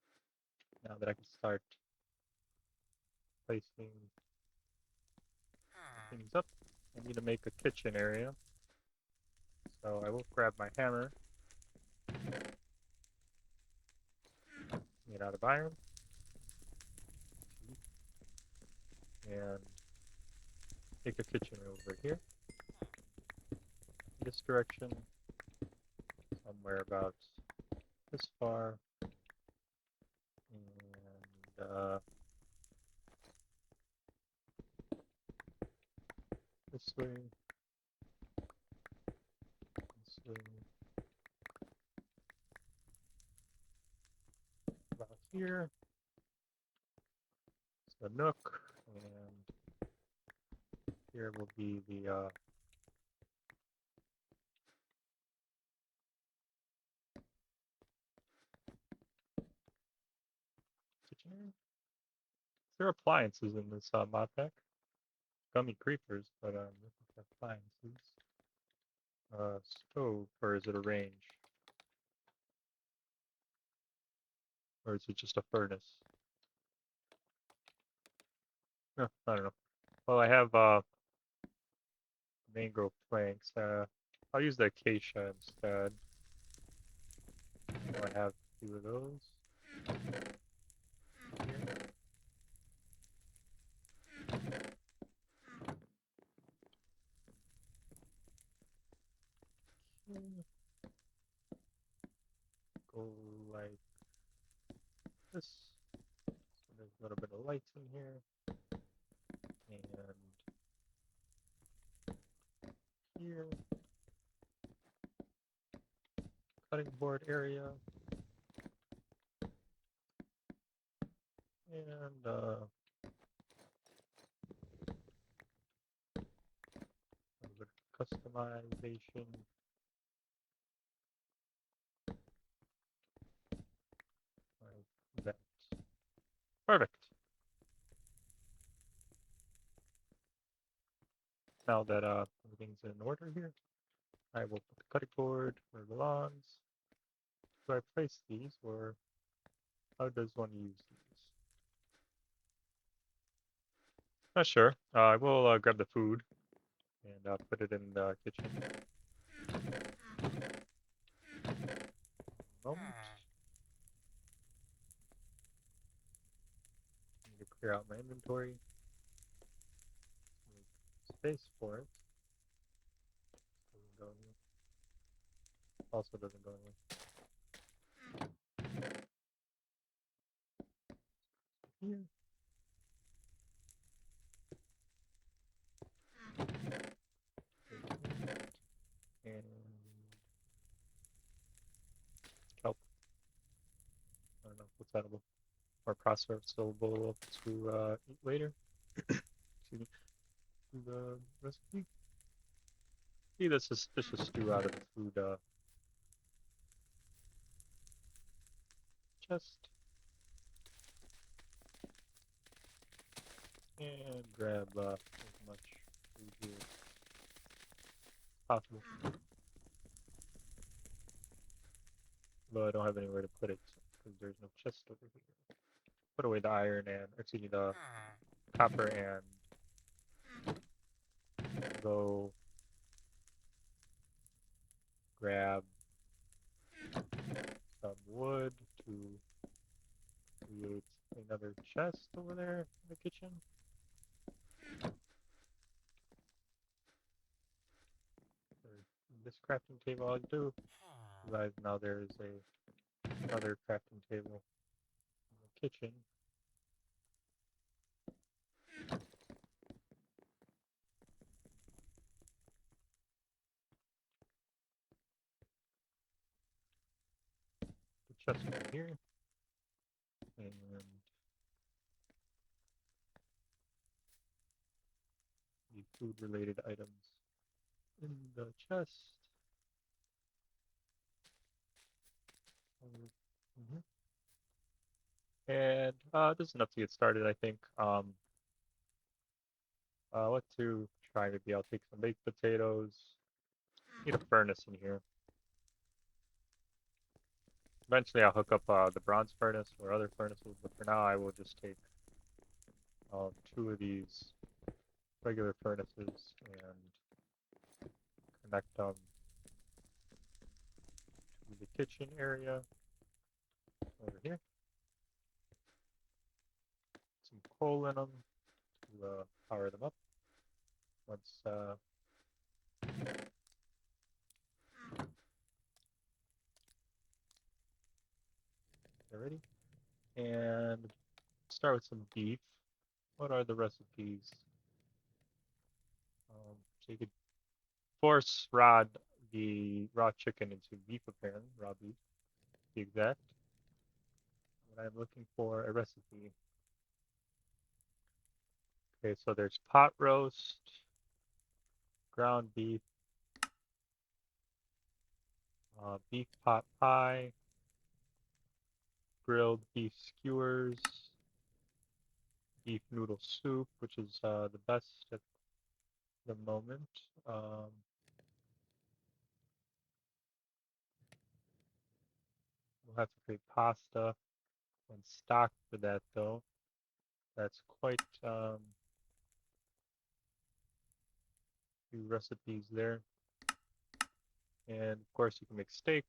Now that I can start placing things up, I need to make a kitchen area. So I will grab my hammer, made out of iron, and make a kitchen over here. In this direction, somewhere about this far, and this way, this way, about here. So a nook, and here will be the kitchen area. There are appliances in this mod pack. Gummy creepers, but looking for appliances. Stove, or is it a range? Or is it just a furnace? No, I don't know. Well, I have mangrove planks. I'll use the acacia instead. So I have 2 of those. Here. Go like this. So there's a little bit of light in here. And here. Cutting board area. And a little bit of custom customization. Like that. Perfect. Now that everything's in order here, I will put the cutting board where it belongs. Do I place these, or how does one use these? Not sure. I will grab the food and put it in the kitchen. Moment. I need to clear out my inventory. Make space for it. Doesn't go anywhere. Also doesn't go anywhere. Here. And kelp. I don't know what's edible or processable to eat later. Excuse me. The recipe. See, this is stew out of the food chest. And grab as much food here as possible. But I don't have anywhere to put it because there's no chest over here. Put away the iron and, excuse me, the copper and go grab some wood to create another chest over there in the kitchen. This crafting table I'll do. Realize now there is another crafting table in the kitchen. The chest right here. And the food related items in the chest. And this is enough to get started, I think. What to try? Maybe I'll take some baked potatoes. Need a furnace in here. Eventually, I'll hook up the bronze furnace or other furnaces, but for now, I will just take 2 of these regular furnaces and connect them to the kitchen area over here. Some coal in them to power them up. Once they're ready. And start with some beef. What are the recipes? So you could force rod the raw chicken into beef, apparently, raw beef, to be exact. What I'm looking for a recipe. Okay, so there's pot roast, ground beef, beef pot pie, grilled beef skewers, beef noodle soup, which is the best at the moment. We'll have to create pasta and stock for that, though. That's quite few recipes there. And of course, you can make steak,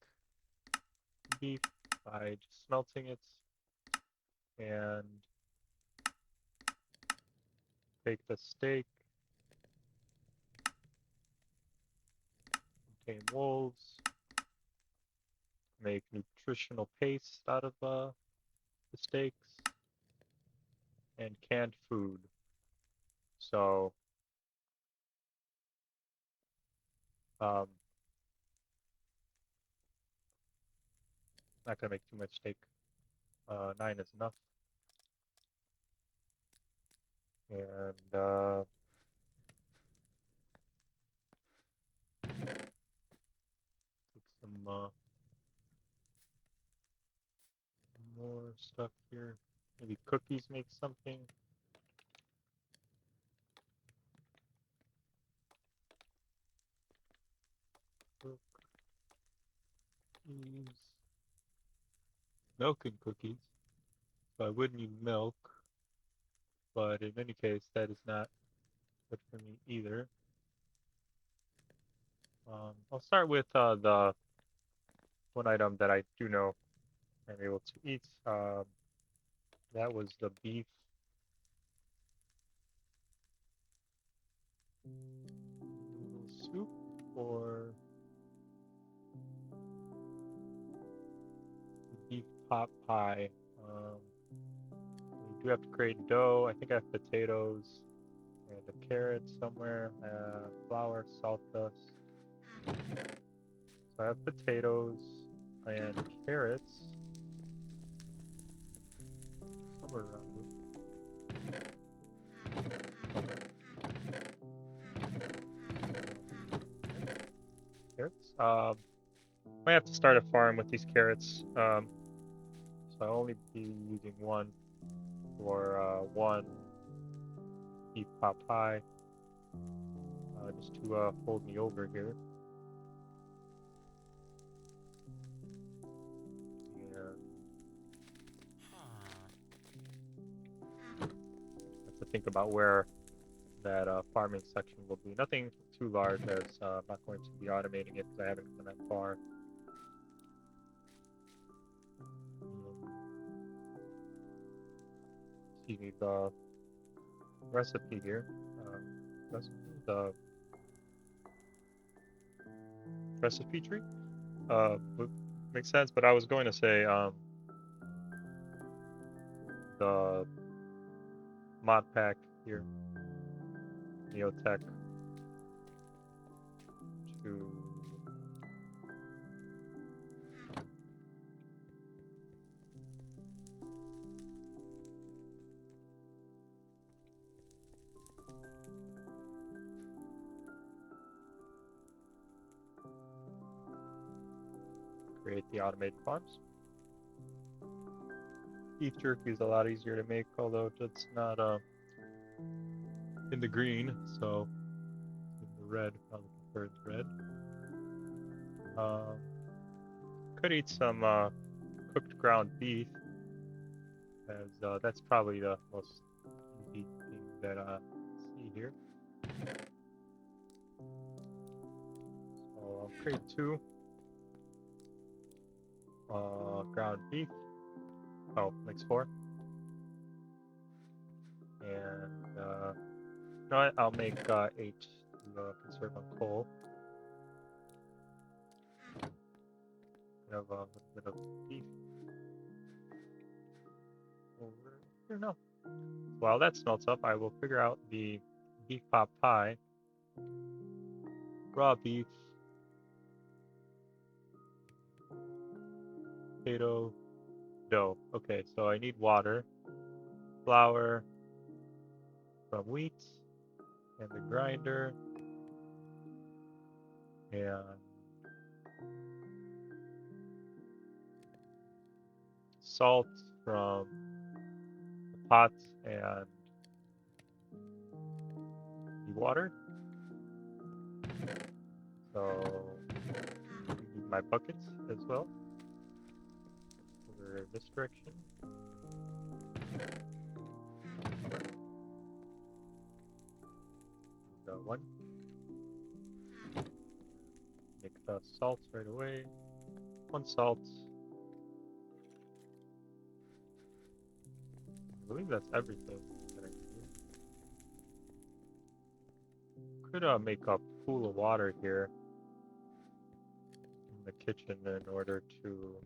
beef by just smelting it and bake the steak. Contain wolves. Make nutritional paste out of the steaks and canned food. So not gonna make too much steak. 9 is enough. And more stuff here. Maybe cookies make something. Cookies. Milk and cookies. So I would need milk, but in any case, that is not good for me either. I'll start with the one item that I do know I'm able to eat. That was the beef noodle soup, or the beef pot pie. We do have to create dough. I think I have potatoes and a carrot somewhere. Flour, salt dust. So I have potatoes and carrots somewhere around here. Carrots. Might have to start a farm with these carrots. So I'll only be using one for one beef pot pie, just to hold me over here. Have to think about where that farming section will be. Nothing too large, as I'm not going to be automating it because I haven't gone that far. Excuse me, the recipe here. The recipe tree would make sense, but I was going to say the mod pack here, Neotech, to create the automated farms. Beef jerky is a lot easier to make, although it's not in the green, so in the red. Probably prefer the red. Could eat some cooked ground beef, as that's probably the most easy thing that I see here. So I'll create two ground beef. Oh, makes 4. And you know what? I'll make 8 to conserve on coal. Have a little bit of beef over here. No. While that smelts up, I will figure out the beef pot pie. Raw beef, potato, dough. Okay, so I need water, flour from wheat, and the grinder, and salt from the pot and the water. So I need my buckets as well over this direction. The one. Make the salt right away. 1 salt. I believe that's everything that I need. Could make a pool of water here in the kitchen in order to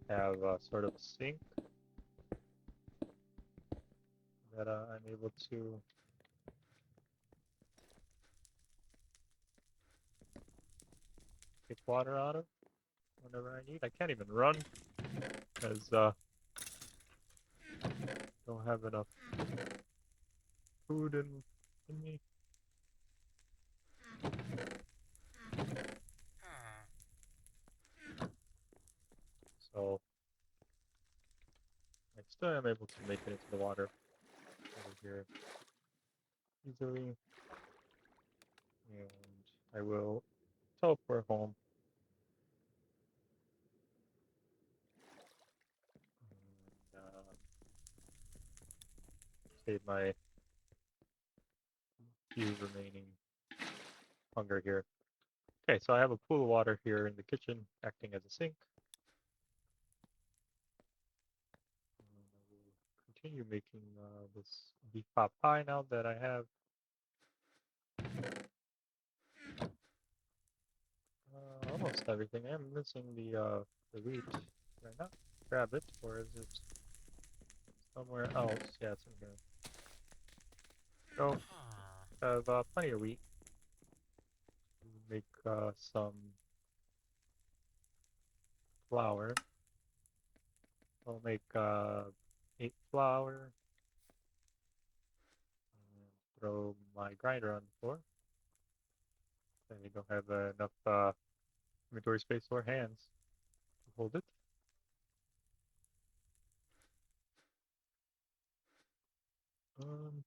have sort of a sink that I'm able to take water out of whenever I need. I can't even run because don't have enough food in me. Still am able to make it into the water over here easily. And I will teleport home. And save my few remaining hunger here. Okay, so I have a pool of water here in the kitchen acting as a sink. And I will continue making this beef pot pie now that I have almost everything. I'm missing the wheat. Did I not grab it, or is it somewhere else? Yeah, it's in here. So, I have plenty of wheat. Make some flour. I'll make 8 flour and throw my grinder on the floor. I don't have enough inventory space or hands to hold it. Um,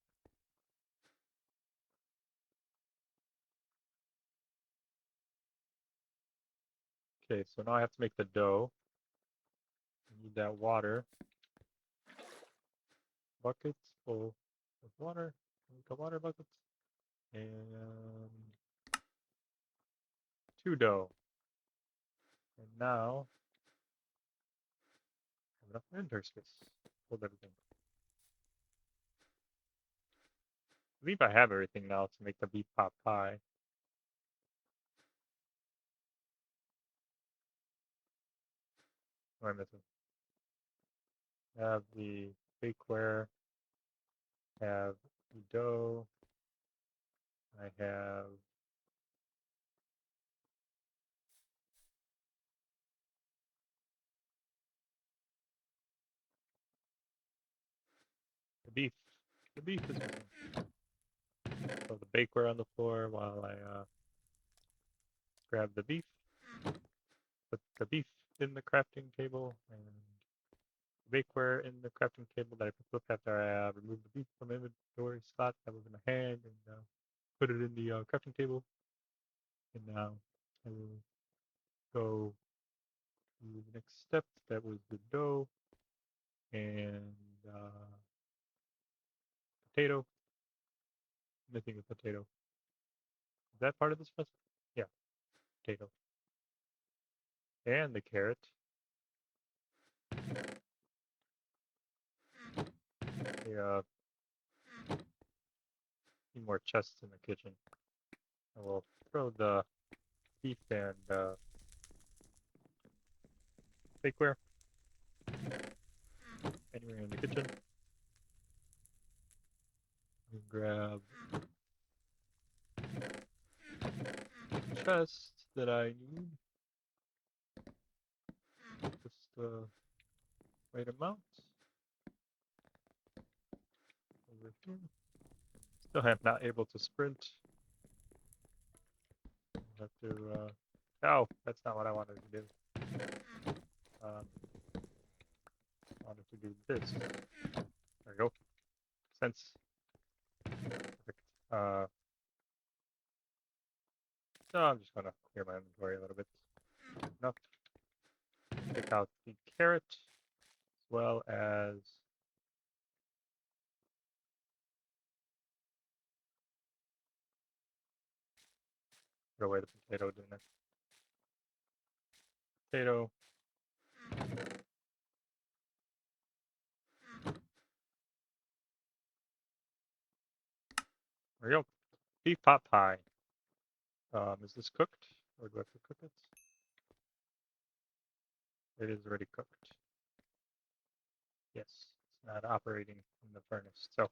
okay, so now I have to make the dough. I need that water. Buckets full of water. Make a water bucket. And 2 dough. And now I have enough inventory space. Hold everything. I believe I have everything now to make the beef pot pie. What am I missing? I have the bakeware. Have the dough. I have the beef. The beef is missing. So the bakeware on the floor while I grab the beef. Put the beef in the crafting table and the bakeware in the crafting table that I picked up after I removed the beef from inventory slot that was in my hand and put it in the crafting table. And now I will go to the next step. That was the dough and potato. Missing a potato. Is that part of this recipe? Yeah, potato. And the carrot. Yeah, need more chests in the kitchen. I will throw the beef and bakeware anywhere in the kitchen. And grab the chest that I need. Just the right amount. Over here. Still am not able to sprint. I have to. Oh, that's not what I wanted to do. I wanted to do this. There we go. Sense. Perfect. So I'm just gonna clear my inventory a little bit. Enough. Take out the carrot as well as throw away the potato, didn't I? Potato. There we go. Beef pot pie. Is this cooked or do I have to cook it? It is already cooked. Yes, it's not operating in the furnace. So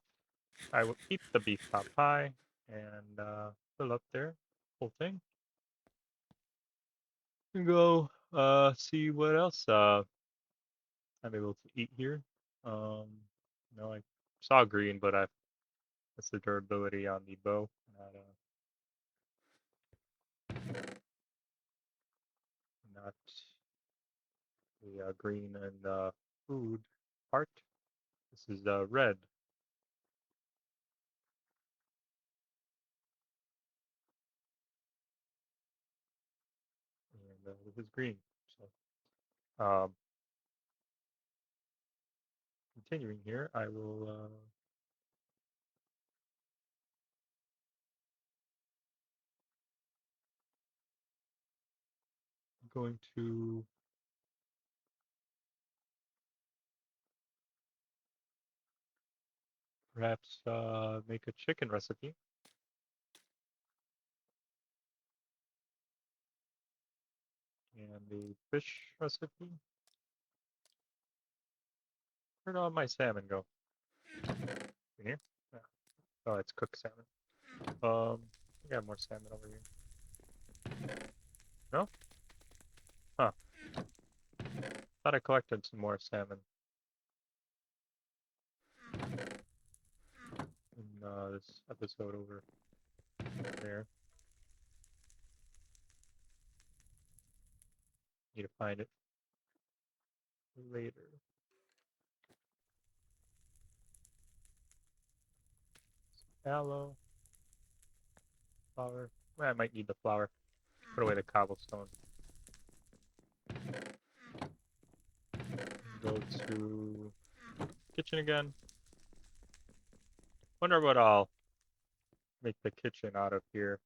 I will keep the beef pot pie and fill up there, whole thing. And go see what else I'm able to eat here. I saw green, but that's the durability on the bow, not the green and food part. This is red. And this is green. So, continuing here, I will going to perhaps make a chicken recipe and a fish recipe. Where'd all my salmon go? In here? Yeah. Oh, it's cooked salmon. I got more salmon over here. No? Huh. Thought I collected some more salmon in this episode over there. Need to find it later. Aloe, flour. Well, I might need the flour. Put away the cobblestone. Go to kitchen again. Wonder what I'll make the kitchen out of here.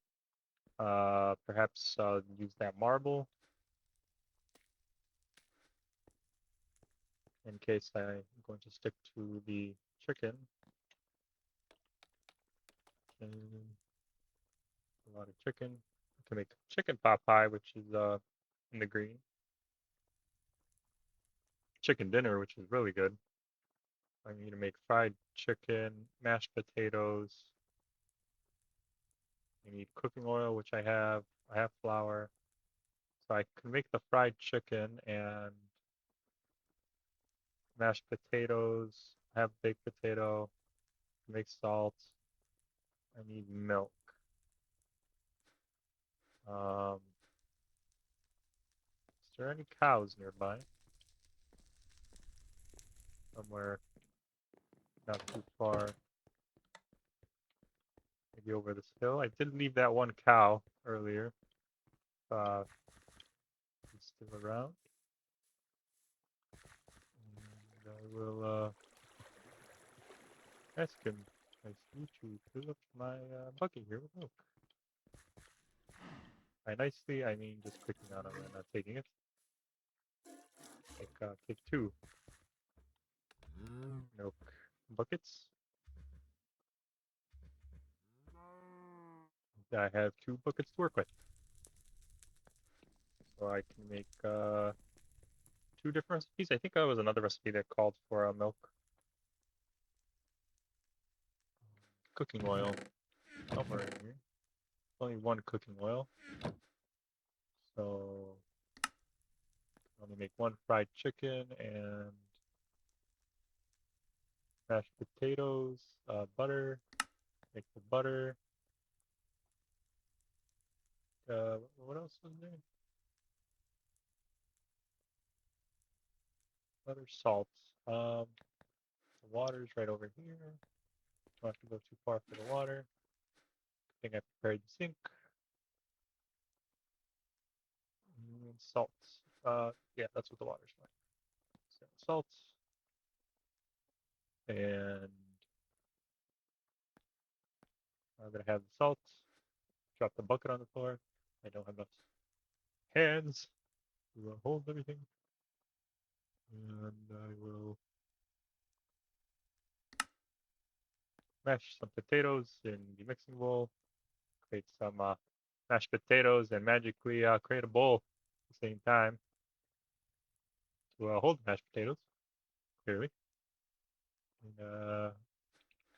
Perhaps use that marble in case I'm going to stick to the chicken. And a lot of chicken. I can make chicken pot pie, which is in the green. Chicken dinner, which is really good. I need to make fried chicken, mashed potatoes. I need cooking oil, which I have. I have flour. So I can make the fried chicken and mashed potatoes. I have baked potato. Make salt. I need milk. Is there any cows nearby? Somewhere not too far. Maybe over this hill. I did leave that one cow earlier. He's still around. And I will ask him. Nice to meet you. Fill up my bucket here with milk. By nicely, I mean just clicking on him and not taking it. Take two milk buckets. I have two buckets to work with. So I can make two different recipes. I think that was another recipe that called for milk. Cooking oil somewhere in here. Only one cooking oil. So I'm gonna make one fried chicken and mashed potatoes, butter. Make the butter. What else was there? Butter, salt. The water's right over here. Don't have to go too far for the water. I think I prepared the sink. And salt. Yeah, that's what the water's for. So salt. And I'm gonna have the salt. Drop the bucket on the floor. I don't have enough hands to hold everything. And I will mash some potatoes in the mixing bowl. Create some mashed potatoes and magically create a bowl at the same time to hold the mashed potatoes, clearly. And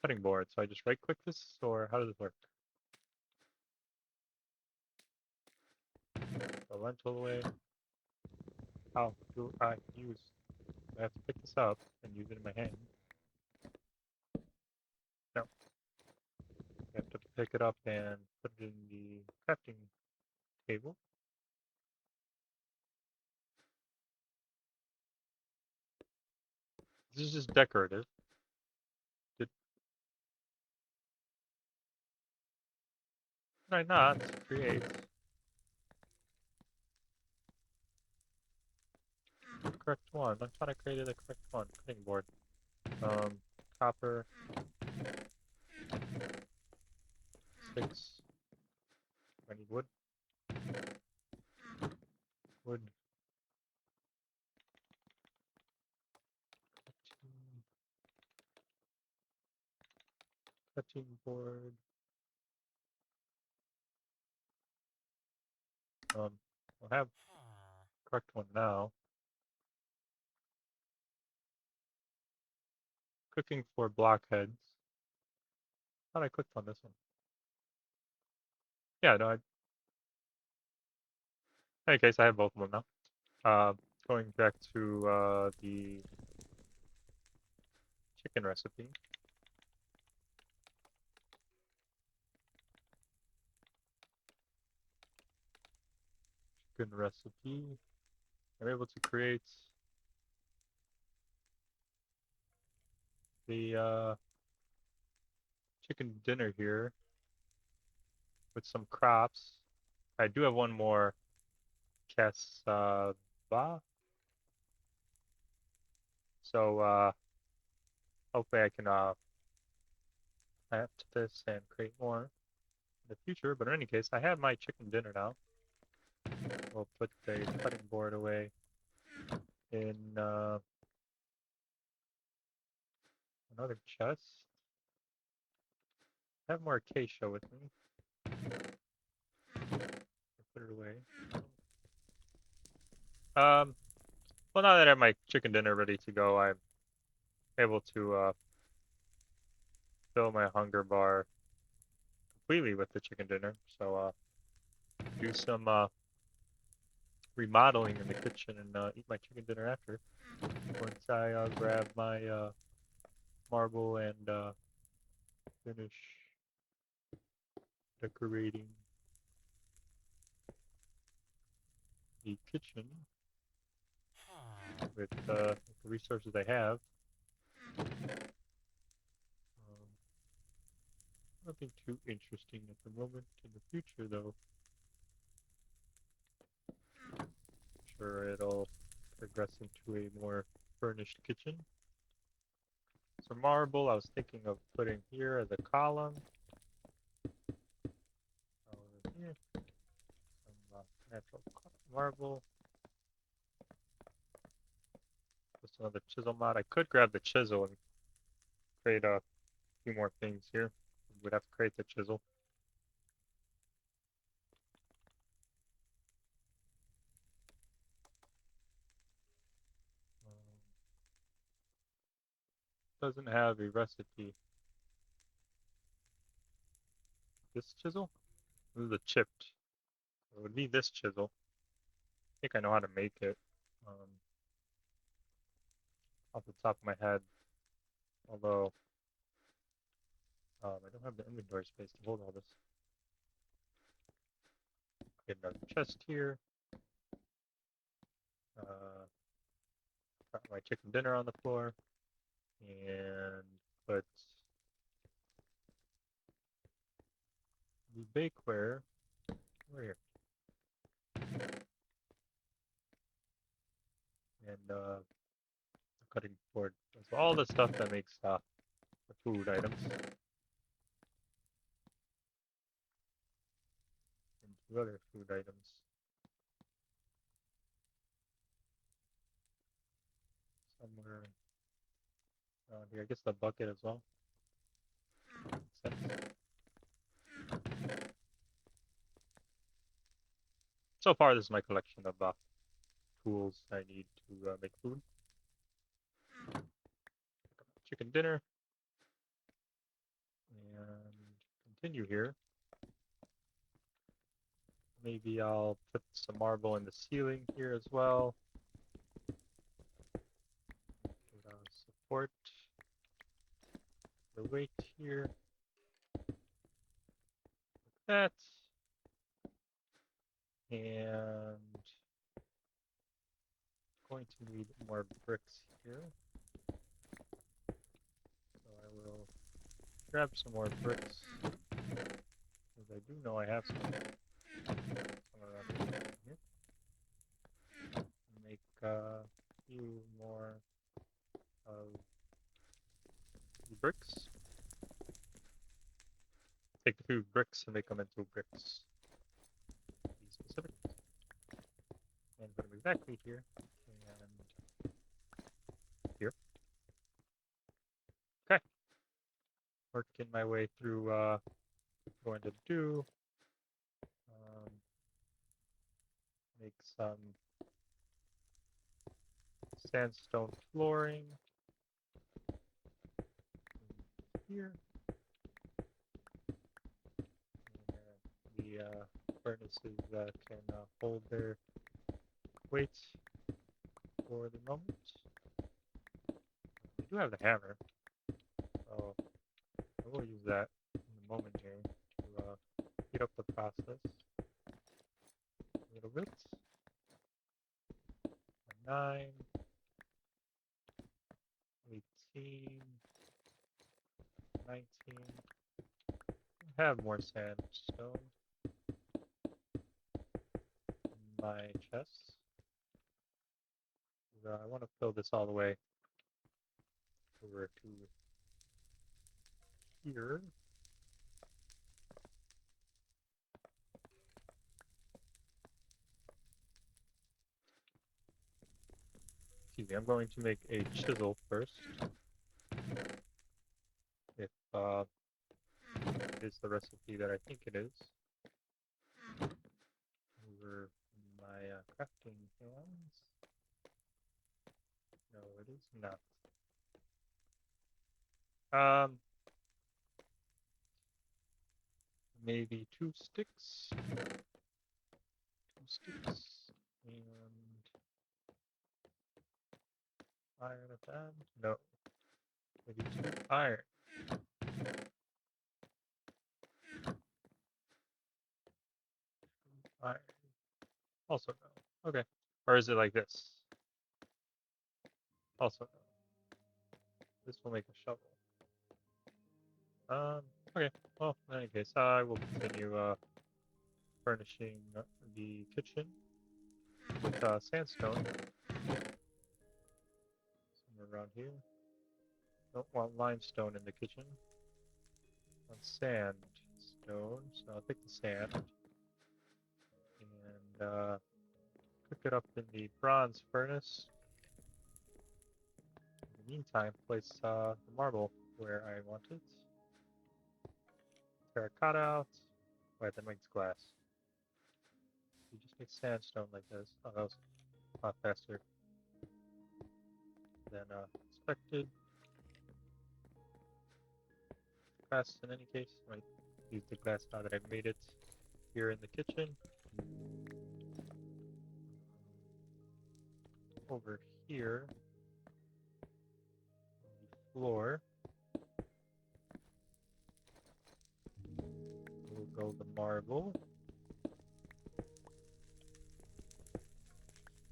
cutting board. So I just right click this, or how does it work? The lentil away. How do I use? I have to pick this up and use it in my hand. No. I have to pick it up and put it in the crafting table. This is just decorative. Did I not create the correct one? I thought I created the correct one. Cutting board. Copper. 6. I need wood. Wood. Cutting board. I'll have the correct one now. Cooking for blockheads. Thought I clicked on this one. Yeah, no. In any case, I have both of them now. Going back to the chicken recipe. Chicken recipe. I'm able to create the chicken dinner here with some crops. I do have one more cassava. So hopefully I can add to this and create more in the future. But in any case, I have my chicken dinner now. We'll put the cutting board away in another chest. I have more acacia with me. Put it away. Well, now that I have my chicken dinner ready to go, I'm able to fill my hunger bar completely with the chicken dinner. So do some remodeling in the kitchen and eat my chicken dinner after. Once I grab my marble and finish decorating the kitchen with the resources I have. Nothing too interesting at the moment. In the future, though, I'm sure it'll progress into a more furnished kitchen. Some marble I was thinking of putting here as a column. Over here. Some natural marble. Just another chisel mod. I could grab the chisel and create a few more things here. We'd have to create the chisel. Doesn't have a recipe. This chisel? This is a chipped. It would be this chisel. I think I know how to make it. Off the top of my head. Although, I don't have the inventory space to hold all this. Get another chest here. Got my chicken dinner on the floor. And put the bakeware over here. And the cutting board. So all the stuff that makes the food items. And two other food items. Somewhere here. I guess the bucket as well. Makes sense. So far, this is my collection of tools I need to make food. Chicken dinner. And continue here. Maybe I'll put some marble in the ceiling here as well. Support the weight here. Like that. And going to need more bricks here. So I will grab some more bricks as I do know I have some around here. Make a few more of the bricks. Take a few bricks and make them into bricks. Be specific. And put them exactly here. And here. Okay. Working my way through going to do. Make some sandstone flooring here. And the furnaces can hold their weight for the moment. I do have the hammer, so I will use that in the moment here to speed up the process a little bit. 9, 18, 19. I have more sandstone in my chest. I want to fill this all the way over to here. Excuse me, I'm going to make a chisel first. If it is the recipe that I think it is. Over my crafting hands. No, it is not. Maybe 2 sticks. 2 sticks. And iron at that? No. Maybe 2 iron. Iron. Also no. Okay. Or is it like this? Also no. This will make a shovel. Okay. Well, in any case, I will continue furnishing the kitchen with sandstone. Somewhere around here. Don't want limestone in the kitchen. I want sandstone, so I'll take the sand and cook it up in the bronze furnace. In the meantime, place the marble where I want it. Terracotta out. Wait, that makes glass. You just make sandstone like this. Oh, that was a lot faster than expected. Glass in any case. I might use the glass now that I've made it here in the kitchen. Over here, on the floor, will go the marble.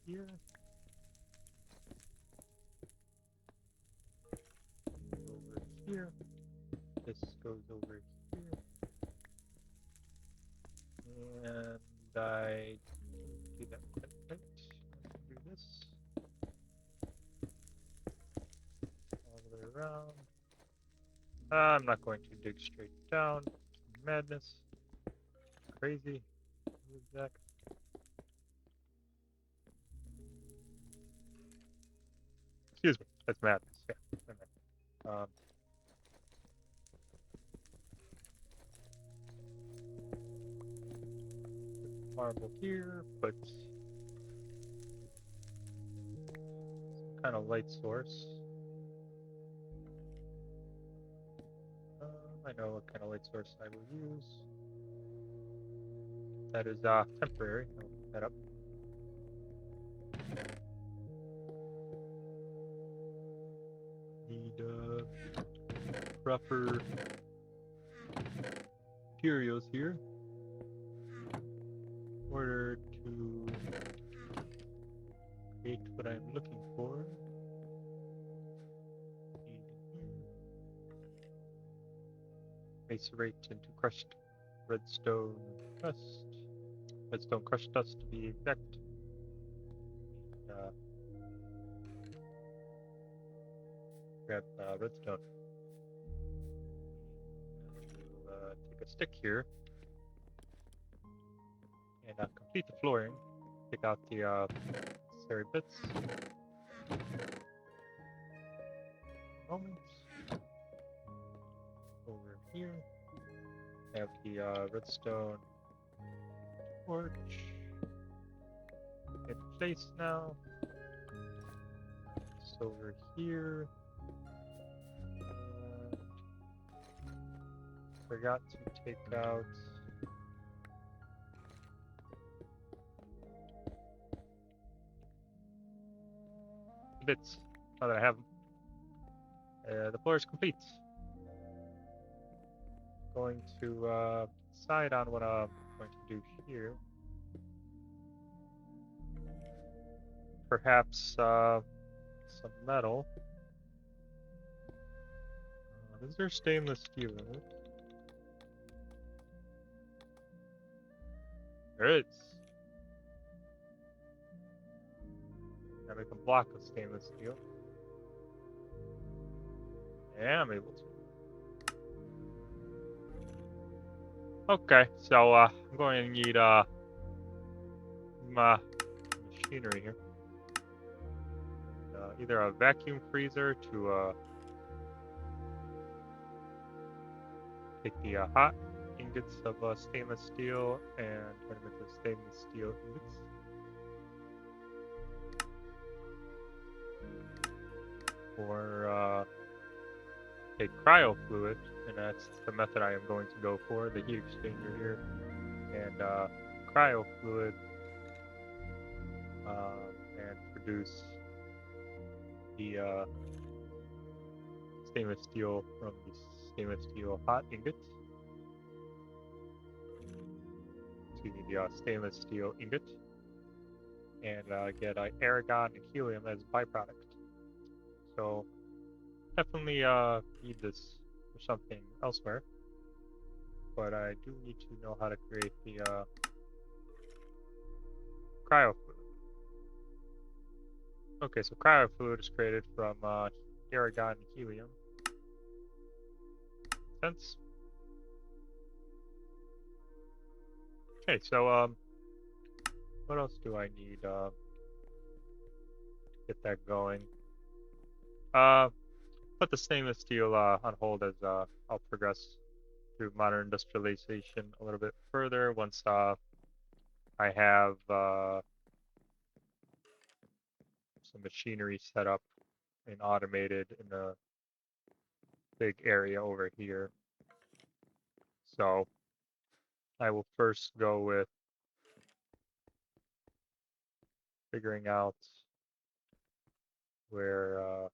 Here. Over here. This goes over here. And I do that quite right. Do this. All the way around. I'm not going to dig straight down. Madness. Crazy. Exact. Excuse me. That's madness. Yeah. Marble here, but some kind of light source. I know what kind of light source I will use. That is temporary. I'll put that up. Need proper materials here in order to create what I'm looking for. Macerate into crushed redstone dust, redstone crushed dust to be exact. Uh, grab redstone. We'll take a stick here and complete the flooring. Take out the necessary bits. Moments. Over here, have the redstone torch in place now. It's over here. And forgot to take out the bits. Now that I have them, the floor is complete. Going to decide on what I'm going to do here. Perhaps some metal. Is there stainless steel in it? There is. I make a block of stainless steel. Yeah, I'm able to. Okay, so I'm going to need my machinery here. Either a vacuum freezer to take the hot ingots of stainless steel and turn them into stainless steel ingots. Or take cryo fluid, and that's the method I am going to go for, the heat exchanger here. And cryo fluid and produce the stainless steel from the stainless steel hot ingot. Excuse me, the stainless steel ingot, and get argon and helium as byproduct. So definitely need this for something elsewhere, but I do need to know how to create the cryo fluid. Okay, so cryo fluid is created from argon and helium. Makes sense? Okay, so what else do I need get that going? Put the stainless steel on hold as I'll progress through modern industrialization a little bit further once I have some machinery set up and automated in a big area over here. So I will first go with figuring out where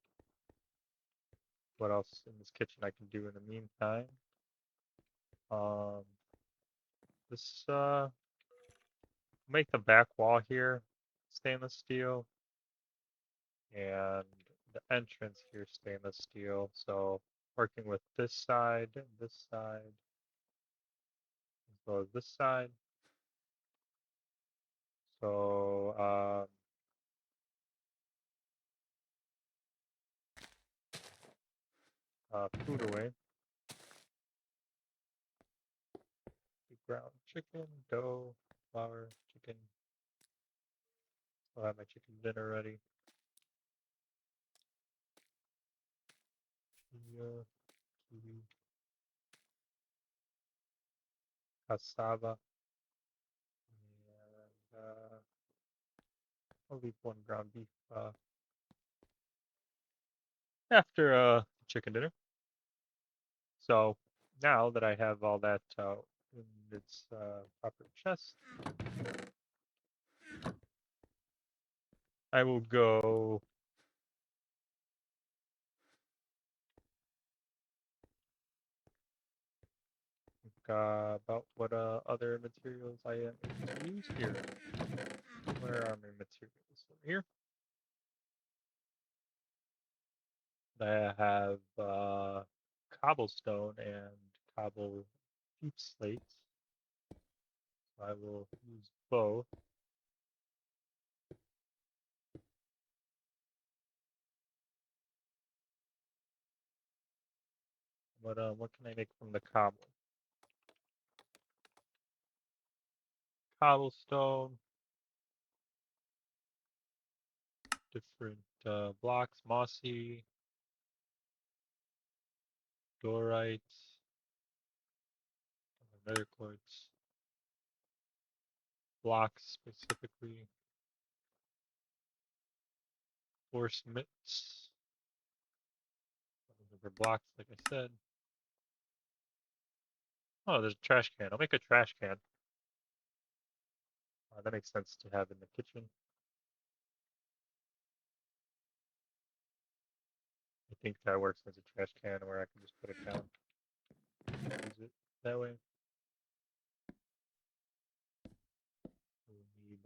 what else in this kitchen I can do in the meantime. This make the back wall here stainless steel, and the entrance here stainless steel. So working with this side, as well as this side. So food away. Ground chicken, dough, flour, chicken. I'll have my chicken dinner ready. Chia, kiwi, cassava, and I'll leave one ground beef after chicken dinner. So now that I have all that in its proper chest, I will go about what other materials I am able to use here. Where are my materials? Over here. I have cobblestone and cobble deep slate. I will use bow. But what can I make from the cobble? Cobblestone, different blocks, mossy, dorite, nether quartz, blocks specifically, force mitts, for blocks, like I said. Oh, there's a trash can. I'll make a trash can. That makes sense to have in the kitchen. I think that works as a trash can where I can just put it down. Use it that way. We need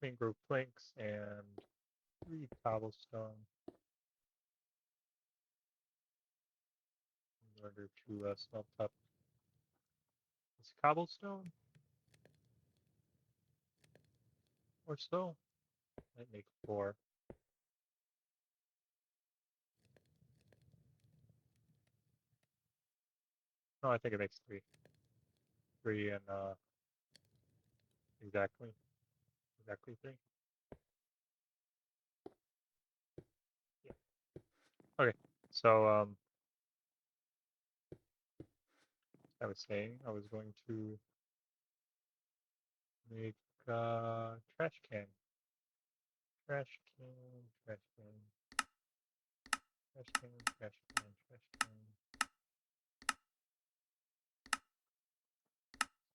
mangrove planks and 3 cobblestone in order to smelt up this cobblestone or so. Might make 4. No, I think it makes 3. 3 and exactly 3. Yeah. Okay. So I was saying I was going to make trash can. Trash can, trash can, trash can, trash can, trash can.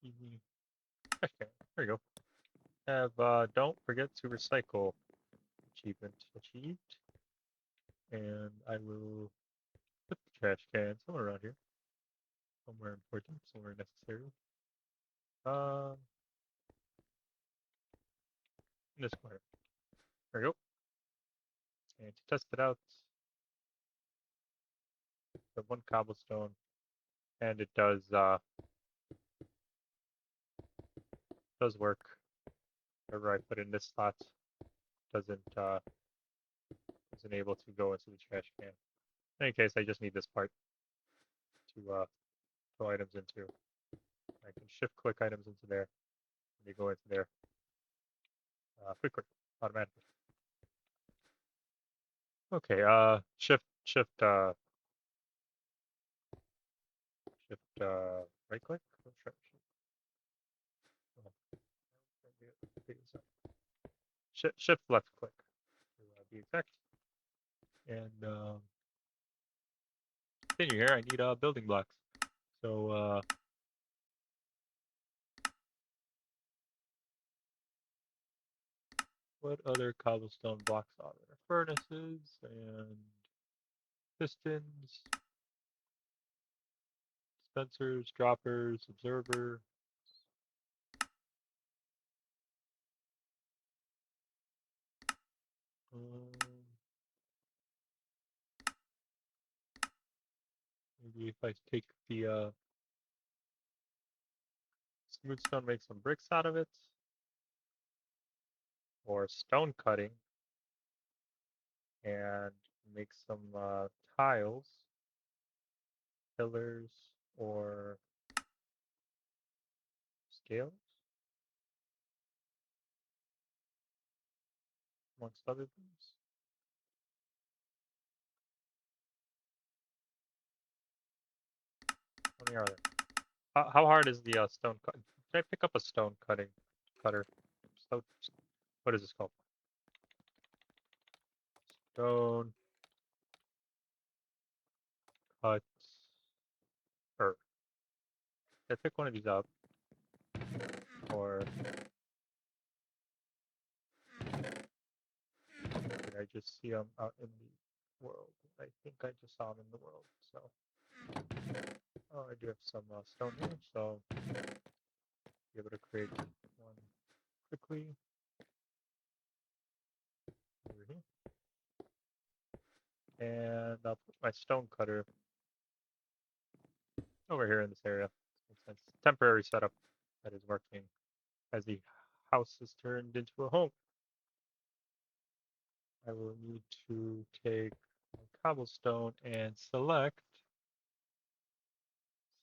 Easy. Trash can. There you go. Have don't forget to recycle achievement achieved. And I will put the trash can somewhere around here. Somewhere important, somewhere necessary. Um in this corner. There we go. And to test it out, the 1 cobblestone, and it does work. Wherever I put in this slot doesn't isn't able to go into the trash can. In any case, I just need this part to throw items into. I can shift click items into there, and they go into there quickly, automatically. Okay, shift right click. Oh, shift left click to be exact. And continue here. I need building blocks. So what other cobblestone blocks are there? Furnaces and pistons, dispensers, droppers, observer. Maybe if I take the smooth stone, make some bricks out of it, or stone cutting, and make some tiles, pillars, or scales, amongst other things. How many are there? How hard is the stone cut? Can I pick up a stone cutter? Stone, what is this called? Stone cut. Or can I pick one of these up? Or did I just see them out in the world? I think I just saw them in the world. So, oh, I do have some stone here, so be able to create one quickly. over here. And I'll put my stone cutter over here in this area. Makes sense. Temporary setup that is working as the house is turned into a home. I will need to take my cobblestone and select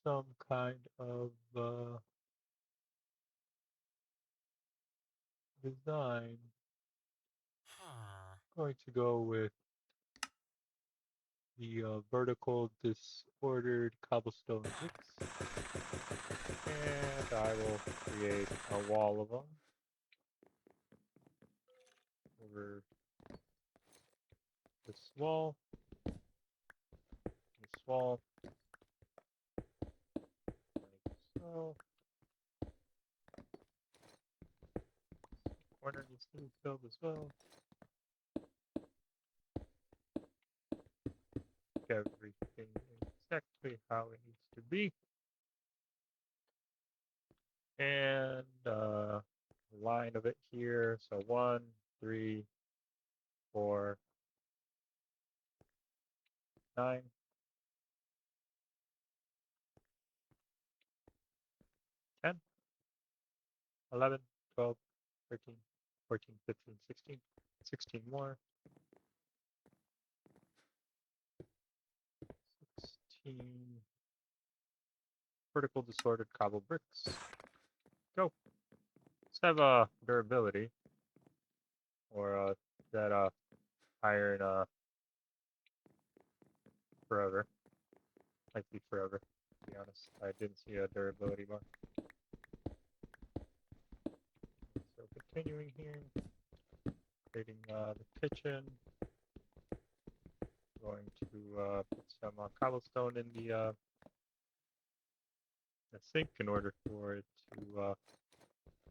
some kind of design. Going to go with the vertical disordered cobblestone bricks, and I will create a wall of them over this wall, like so. Corner needs to be filled as well. Everything exactly how it needs to be. And line of it here. So 1, 3, 4, 9. 10, 11, 12, 13, 14, 15, 16. 16 more. 16 vertical disordered cobble bricks. Go. Let's have durability, or that iron forever. Might be forever, to be honest. I didn't see a durability bar. So continuing here, creating the kitchen. Going to put some cobblestone in the sink in order for it to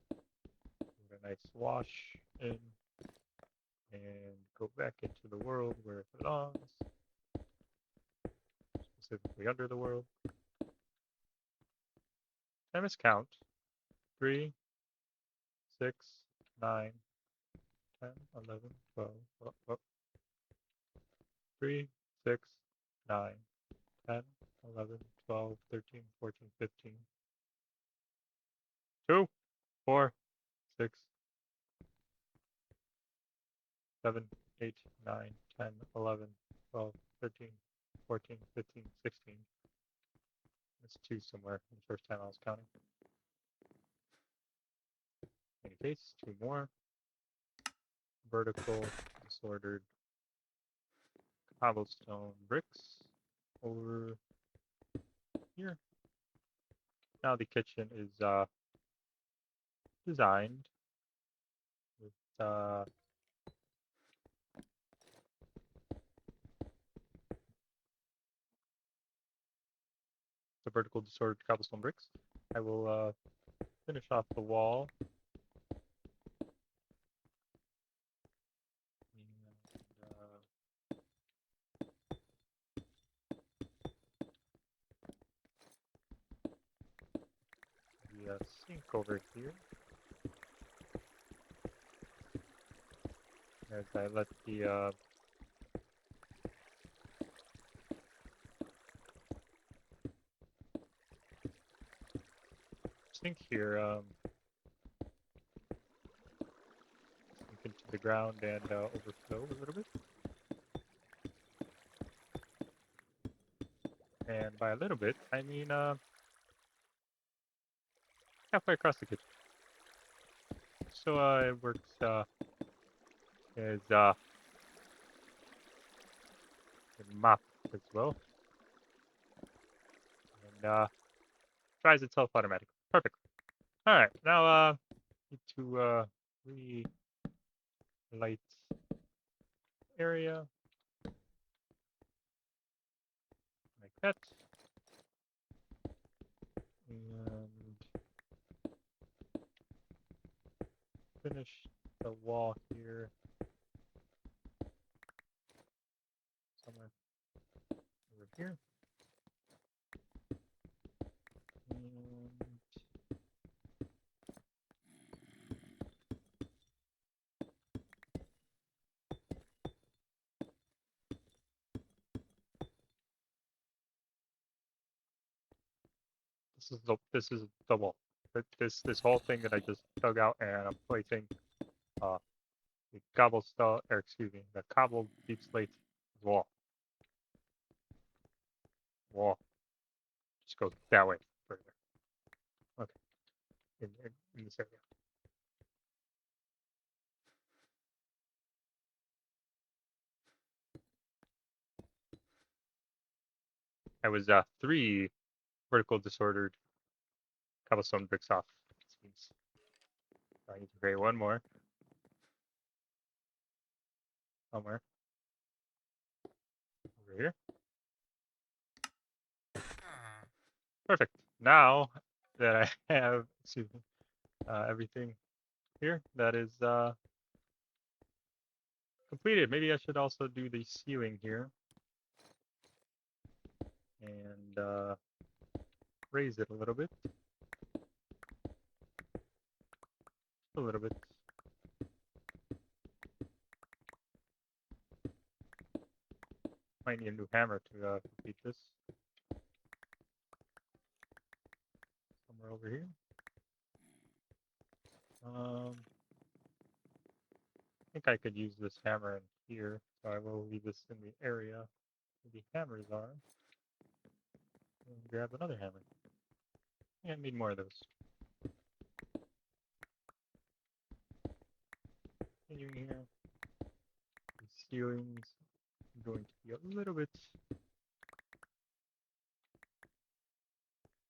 get a nice wash in and go back into the world where it belongs, specifically under the world. I miscount. 3, 6, 9, 10, 11, 12. Oh, oh. 3, 6, 9, 10, 11, 12, 13, 14, 15. 2, 4, 6, 7, 8, 9, 10, 11, 12, 13, 14, 15, 16. That's 2 somewhere the first time I was counting. In any case, 2 more. Vertical disordered cobblestone bricks over here. Now the kitchen is designed with the vertical disordered cobblestone bricks. I will finish off the wall. And the sink over here. As I let the sink here sink into the ground and overflow a little bit. And by a little bit, I mean halfway across the kitchen. So it works as a mop as well. And dries itself automatically. Perfect. Alright, now need to relight area like that. And finish the wall here somewhere over here. And this is the wall. This whole thing that I just dug out, and I'm placing uh the cobblestone, or excuse me, the cobbled deep slate wall. Wall. Just go that way further. Okay, in this area. I was 3 vertical disordered cobblestone bricks off. It seems. I need to create one more somewhere over here. Perfect. Now that I have, excuse me, everything here that is completed, maybe I should also do the ceiling here and raise it a little bit. Just a little bit. Might need a new hammer to complete this. Somewhere over here. I think I could use this hammer in here, so I will leave this in the area where the hammers are. And grab another hammer. I need more of those. Continuing here. The ceilings are going to be a little bit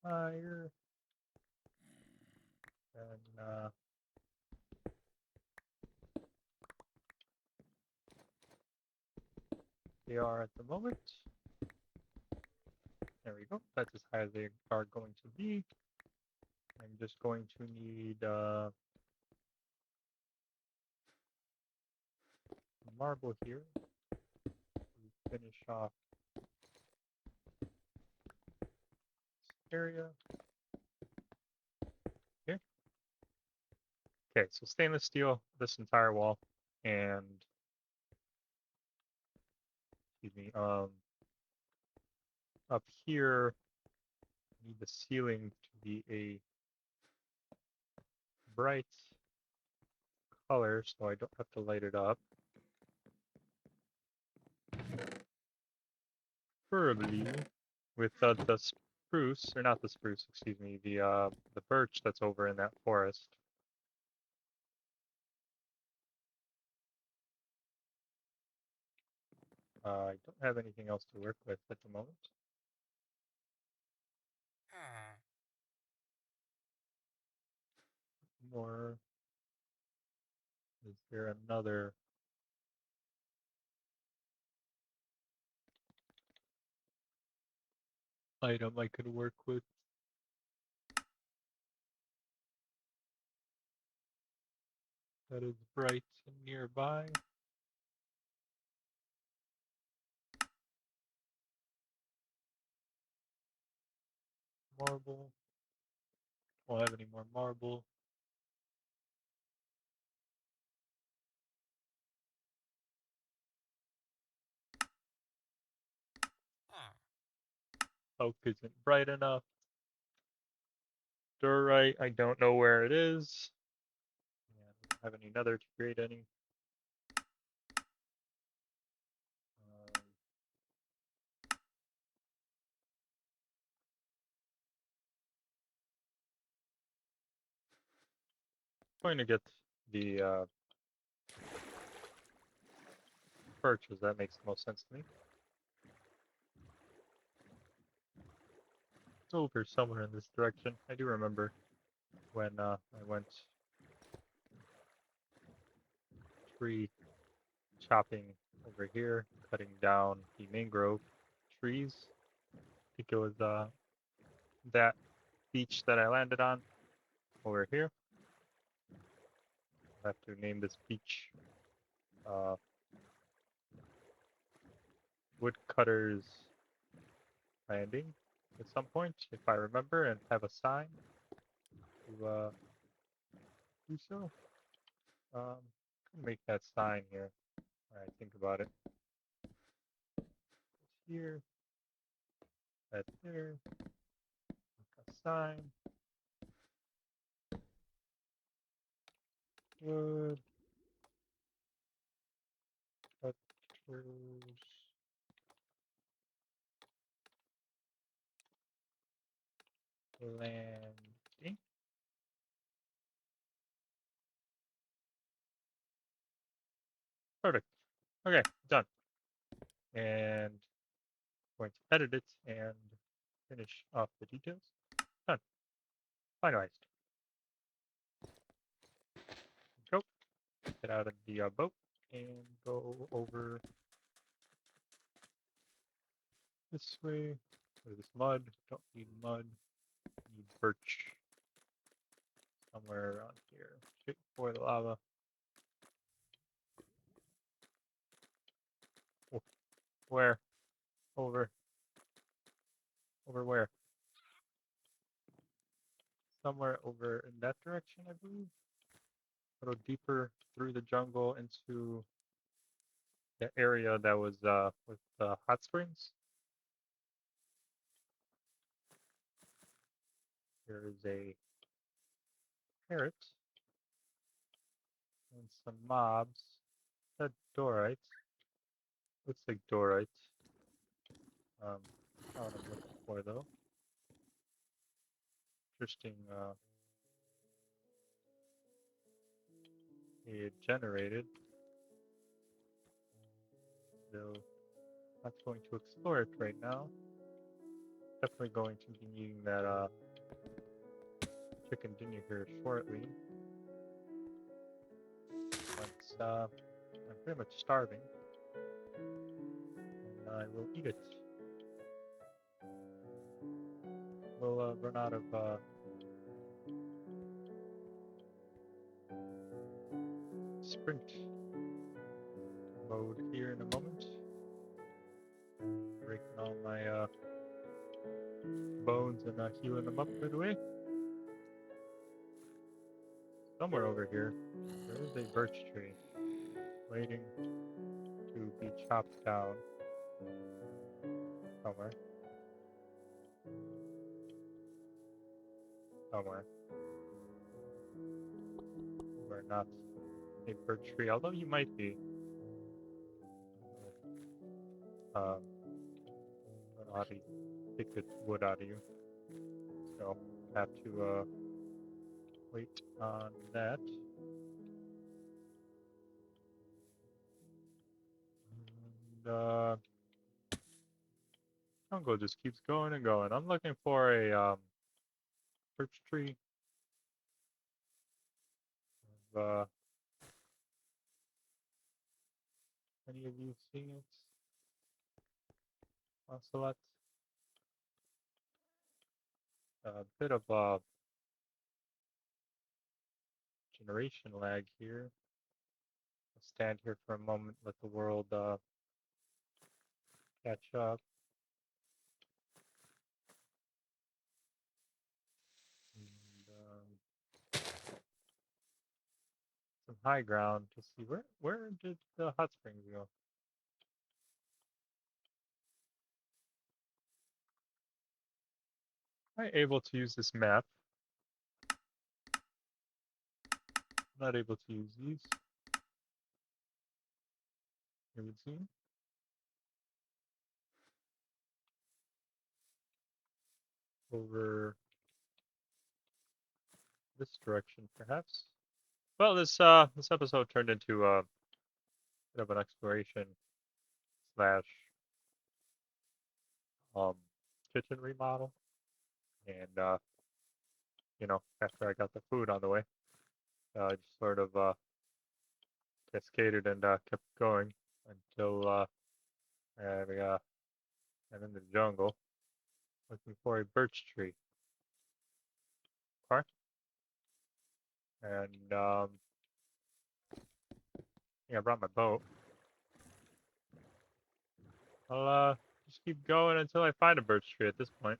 higher. And they are at the moment. There we go. That's as high as they are going to be. I'm just going to need marble here to finish off this area. Here. Okay, so stainless steel this entire wall, and excuse me, up here I need the ceiling to be a bright color so I don't have to light it up. Preferably with the spruce, or not the spruce, excuse me, the birch that's over in that forest. I don't have anything else to work with at the moment. Or is there another item I could work with? That is bright and nearby. Marble. Don't have any more marble. Oak isn't bright enough. Diorite, I don't know where it is. Yeah, I don't have any nether to create any. Going to get the birch, as that makes the most sense to me. It's over somewhere in this direction. I do remember when I went tree chopping over here, cutting down the mangrove trees. I think it was that beach that I landed on over here. I have to name this beach Woodcutter's Landing at some point, if I remember, and have a sign to do so. Make that sign here when I think about it. Here, that there, make a sign. Wood. Cutters. Landing. Perfect. Okay, done. And going to edit it and finish off the details. Done. Finalized. Go. Get out of the boat and go over this way. There's this mud. Don't need mud. Need birch somewhere around here. Straight for the lava. Oh, where? Over. Over where? Somewhere over in that direction, I believe. A little deeper through the jungle into the area that was with the hot springs. There is a parrot and some mobs. That dorite. Looks like dorite. Not what I'm looking for though. Interesting. It generated. Though not going to explore it right now. Definitely going to be needing that chicken dinner here shortly. Once I'm pretty much starving, and I will eat it. We'll run out of sprint mode here in a moment. Breaking all my bones and healing them up right away. Somewhere over here, there is a birch tree waiting to be chopped down. Somewhere. Somewhere. We're not a birch tree, although you might be. I don't know how to take the wood out of you. So, have to wait on that. And jungle just keeps going and going. I'm looking for a birch tree. Have any of you seen it? Ocelot? A bit of generation lag here. I'll stand here for a moment, let the world catch up. And, some high ground to see where did the hot springs go? Am I able to use this map? I'm not able to use these. It would seem. Over this direction, perhaps. Well, this episode turned into a bit of an exploration slash um kitchen remodel, and you know, after I got the food on the way, I just sort of cascaded and kept going until I'm in the jungle looking for a birch tree. Okay. And yeah, I brought my boat. I'll just keep going until I find a birch tree at this point.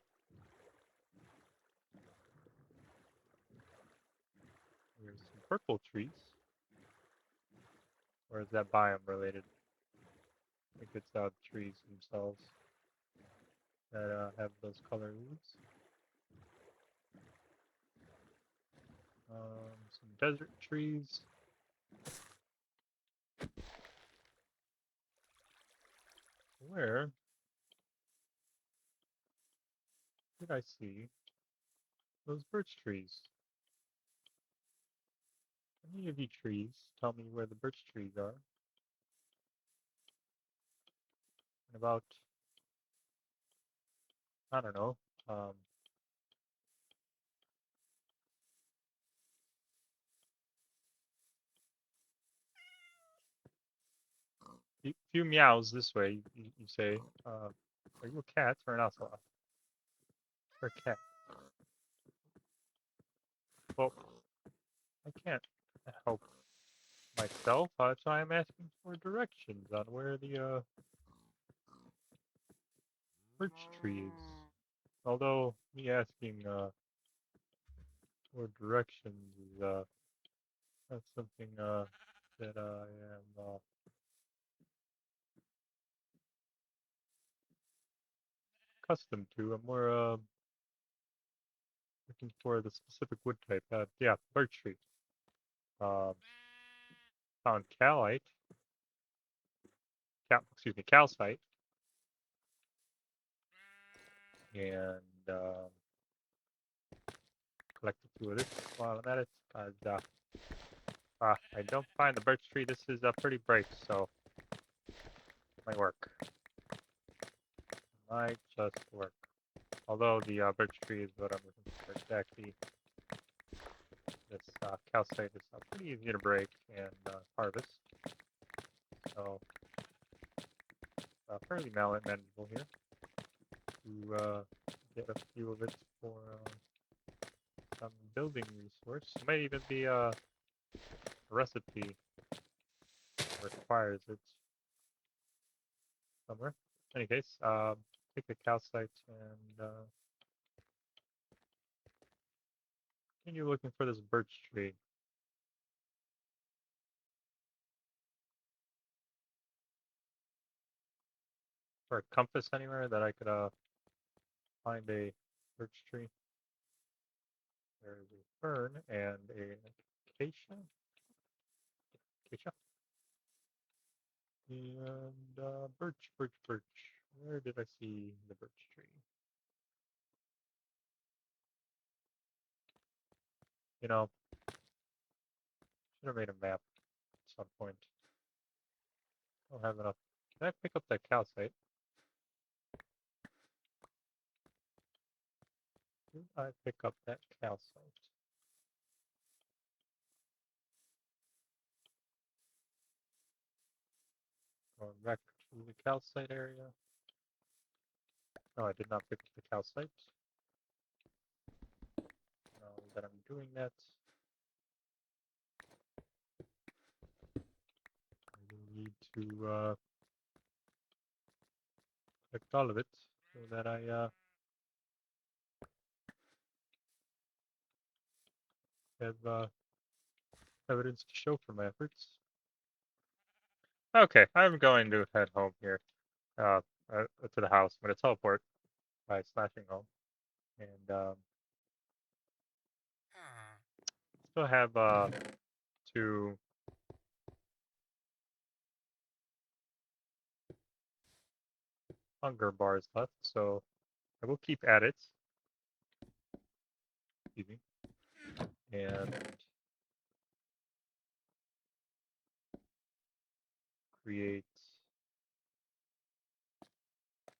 There's some purple trees. Or is that biome related? I think it's the trees themselves that have those color leaves. Some desert trees. Where did I see those birch trees? Any of you trees, tell me where the birch trees are. And about, I don't know, few meows this way, you say. Are you a cat or an ocelot? Or a cat? Well, I can't help myself, so I'm asking for directions on where the birch tree is. Although me asking for directions is that's something that I am accustomed to. I'm more looking for the specific wood type. Yeah, birch tree. Um, found excuse me, calcite, and collected two of this while I'm at it. I don't find the birch tree. This is pretty bright, so might work. Might just work. Although the birch tree is what I'm looking for exactly. This calcite is pretty easy to break and harvest, so fairly manageable here to get a few of it for some building resource. It might even be a recipe that requires it somewhere. In any case, take the calcite and continue looking for this birch tree. Or a compass anywhere that I could find a birch tree. There's a fern and a acacia. Acacia. And birch. Where did I see the birch tree? You know, should have made a map at some point. I don't have enough. Can I pick up that calcite? Did I pick up that calcite? Going back to the calcite area. No, I did not pick up the calcite. Now that I'm doing that, I will need to collect all of it so that I have evidence to show for my efforts. Okay, I'm going to head home here to the house. I'm going to teleport by slashing home. And still have two hunger bars left, so I will keep at it. Excuse me. And create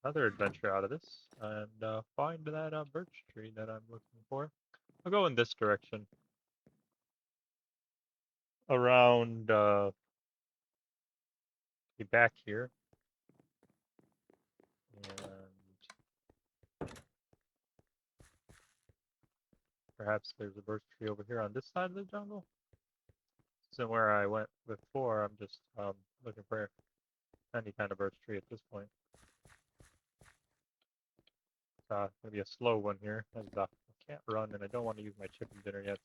another adventure out of this and find that birch tree that I'm looking for. I'll go in this direction around the back here, and perhaps there's a birch tree over here on this side of the jungle. This isn't where I went before. I'm just looking for any kind of birch tree at this point. Gonna be a slow one here, as I can't run and I don't want to use my chicken dinner yet.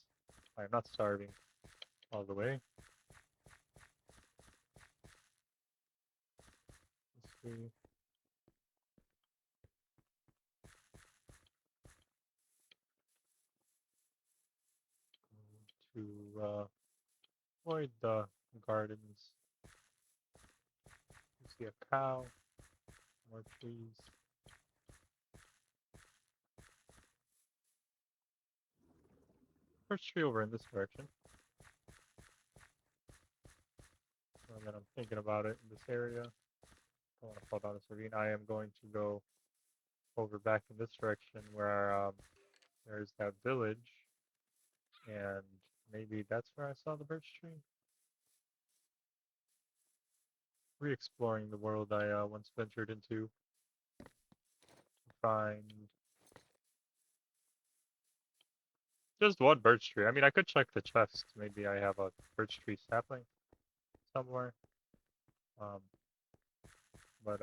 I am not starving all the way. Let's see. avoid the gardens. You see a cow, more trees. Birch tree over in this direction. And then I'm thinking about it in this area. I want to fall down this ravine. I am going to go over back in this direction where there's that village, and maybe that's where I saw the birch tree. Re-exploring the world I once ventured into to find just one birch tree. I mean, I could check the chest. Maybe I have a birch tree sapling somewhere. Um, but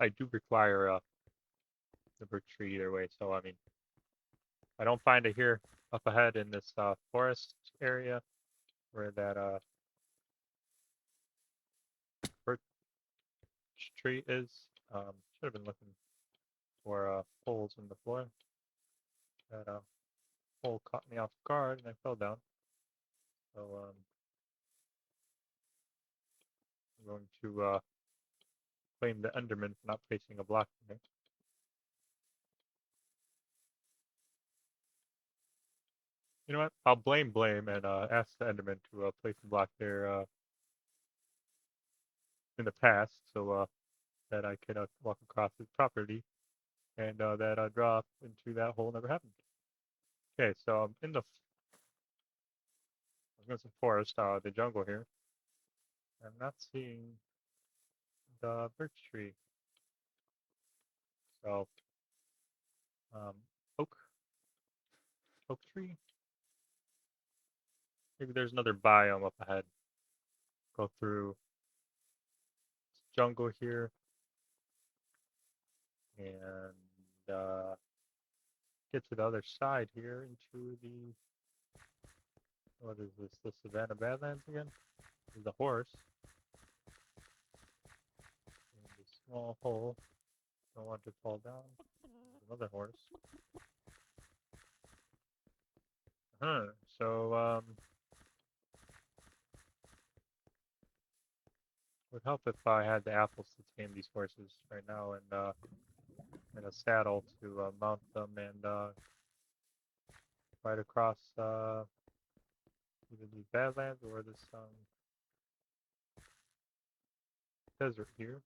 I do require the birch tree either way. So I mean, I don't find it here up ahead in this forest area where that birch tree is. Should have been looking for holes in the floor. That hole caught me off guard and I fell down. So I'm going to blame the Enderman for not placing a block in there. You know what? I'll blame and ask the Enderman to place a block there in the past so that I could walk across his property and that drop into that hole never happened. Okay, so I'm in the forest, the jungle here. I'm not seeing the birch tree. So, um, oak, oak tree. Maybe there's another biome up ahead. Go through jungle here and get to the other side here into the what is this? The Savannah Badlands again? There's a horse. And a small hole. Don't want to fall down. There's another horse. So would help if I had the apples to tame these horses right now and a saddle to mount them and ride across either these badlands or this desert here.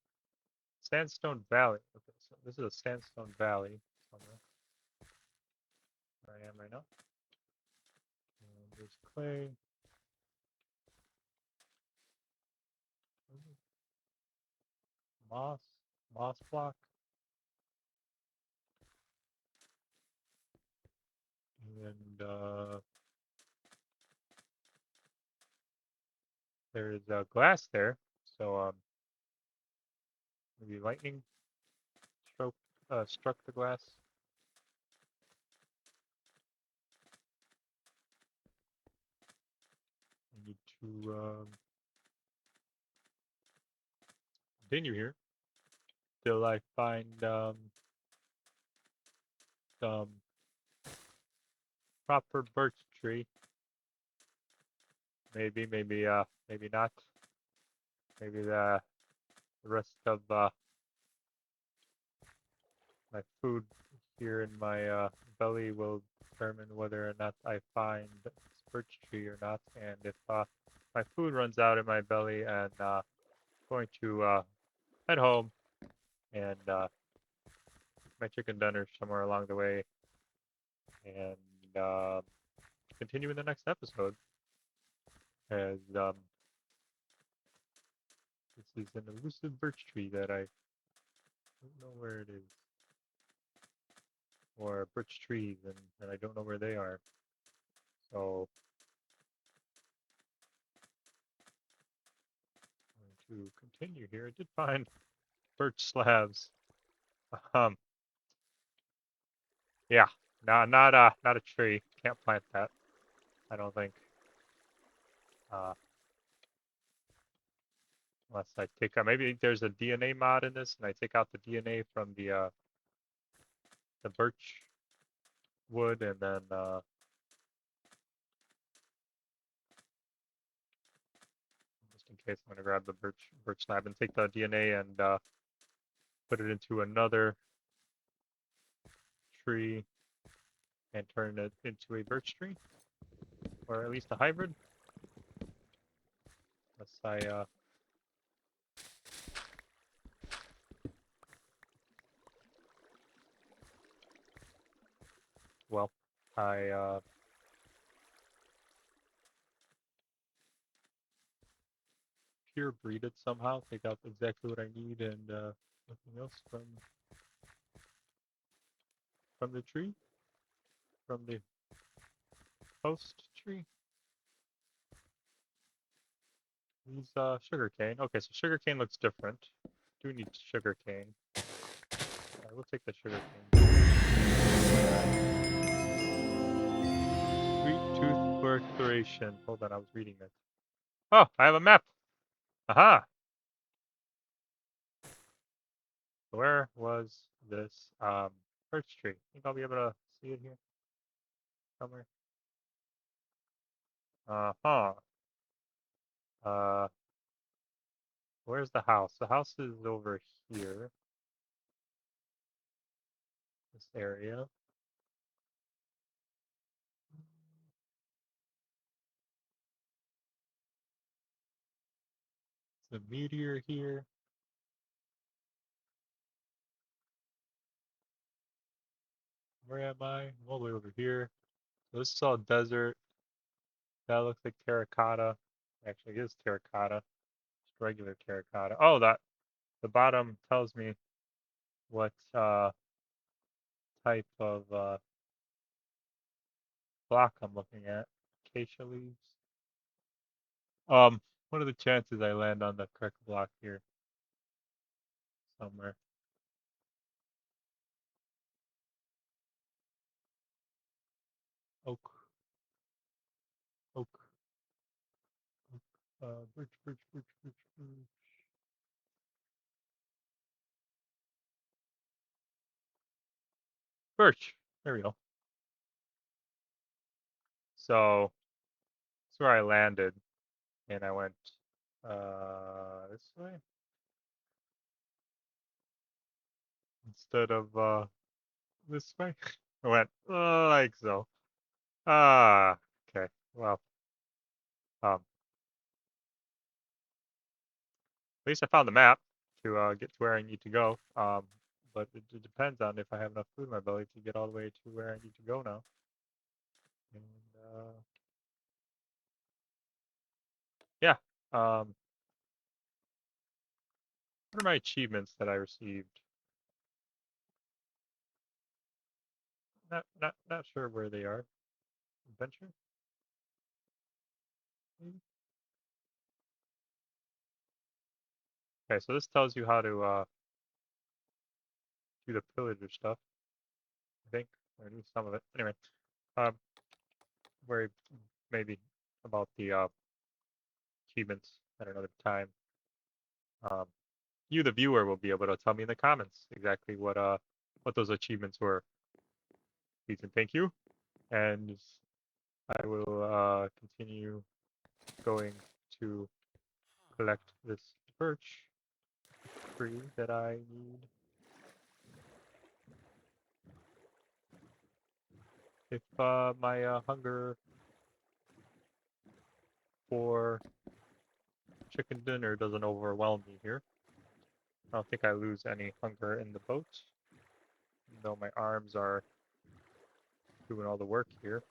Sandstone Valley. Okay, so this is a sandstone valley somewhere where I am right now. And there's clay. Moss. Moss block. And there's glass there. So maybe lightning struck the glass. I need to continue here till I find some proper birch tree. Maybe not. Maybe the rest of my food here in my belly will determine whether or not I find this birch tree or not. And if my food runs out in my belly, and going to head home and my chicken dinner somewhere along the way, and continue in the next episode. As this is an elusive birch tree that I don't know where it is, or birch trees, and I don't know where they are. So I'm going to continue here. I did find birch slabs. Um, yeah, not a tree. Can't plant that. I don't think. Uh, unless I take out, maybe there's a DNA mod in this, and I take out the DNA from the birch wood, and then just in case, I'm gonna grab the birch slab and take the DNA and put it into another tree and turn it into a birch tree, or at least a hybrid. Unless well, I pure breed it somehow, take out exactly what I need and nothing else from the tree, from the host tree. Use sugarcane. Okay, so sugarcane looks different. Do need sugarcane. I will take the sugarcane. Sweet tooth for exploration. Hold on, I was reading it. Oh, I have a map. Aha! Where was this birch tree? Think I'll be able to see it here somewhere. Uh-huh. Uh, where's the house? The house is over here. This area. The meteor here. Where am I? I'm all the way over here. So this is all desert. That looks like terracotta. Actually, it is terracotta. Just regular terracotta. Oh, that the bottom tells me what type of block I'm looking at. Acacia leaves. What are the chances I land on the correct block here somewhere? Oak, oak, oak. Birch, birch, birch, birch, birch. Birch. There we go. So that's where I landed, and I went this way instead of this way. I went like so. Ah, okay. Well, at least I found the map to get to where I need to go. But it depends on if I have enough food in my belly to get all the way to where I need to go now. And yeah. What are my achievements that I received? Not sure where they are. Adventure? Maybe? Okay, so this tells you how to do the pillager stuff, I think, or at least some of it. Anyway, um, worry maybe about the achievements at another time. Um, you, the viewer, will be able to tell me in the comments exactly what those achievements were. Please and thank you. And I will continue going to collect this birch tree that I need. If my hunger for chicken dinner doesn't overwhelm me here. I don't think I lose any hunger in the boat, though my arms are doing all the work here.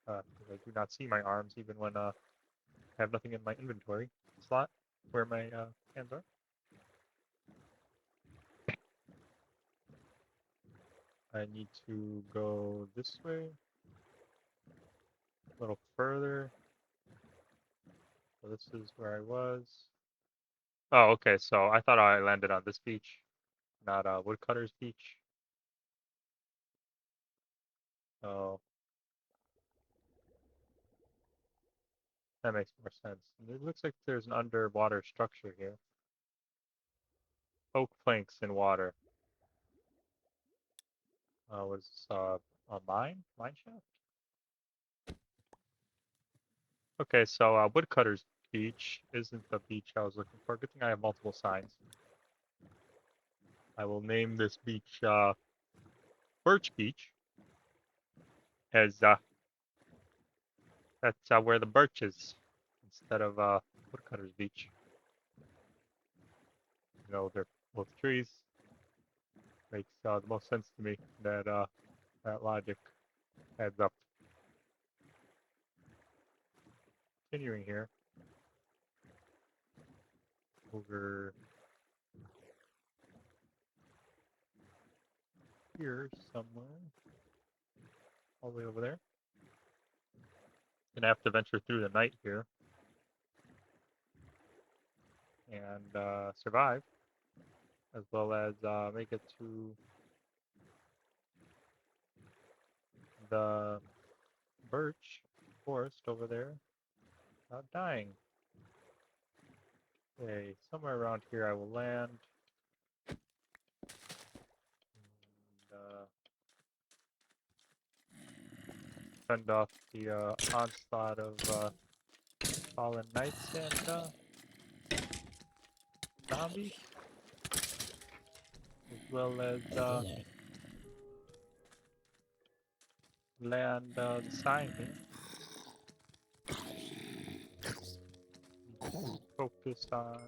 Because I do not see my arms even when I have nothing in my inventory slot where my hands are. I need to go this way, a little further. So this is where I was. Oh, okay. So I thought I landed on this beach, not Woodcutter's Beach. So that makes more sense. And it looks like there's an underwater structure here. Oak planks in water. What is this? A mine? Mine shaft? Okay, so Woodcutter's Beach isn't the beach I was looking for. Good thing I have multiple signs. I will name this beach Birch Beach, as that's where the birch is instead of Woodcutter's Beach. You know, they're both trees. Makes the most sense to me that that logic adds up. Continuing here, over here somewhere, all the way over there. Gonna have to venture through the night here and survive, as well as make it to the birch forest over there without dying. Okay, somewhere around here I will land. And, fend off the onslaught of fallen knights and zombies, as well as land the sign here. Focus on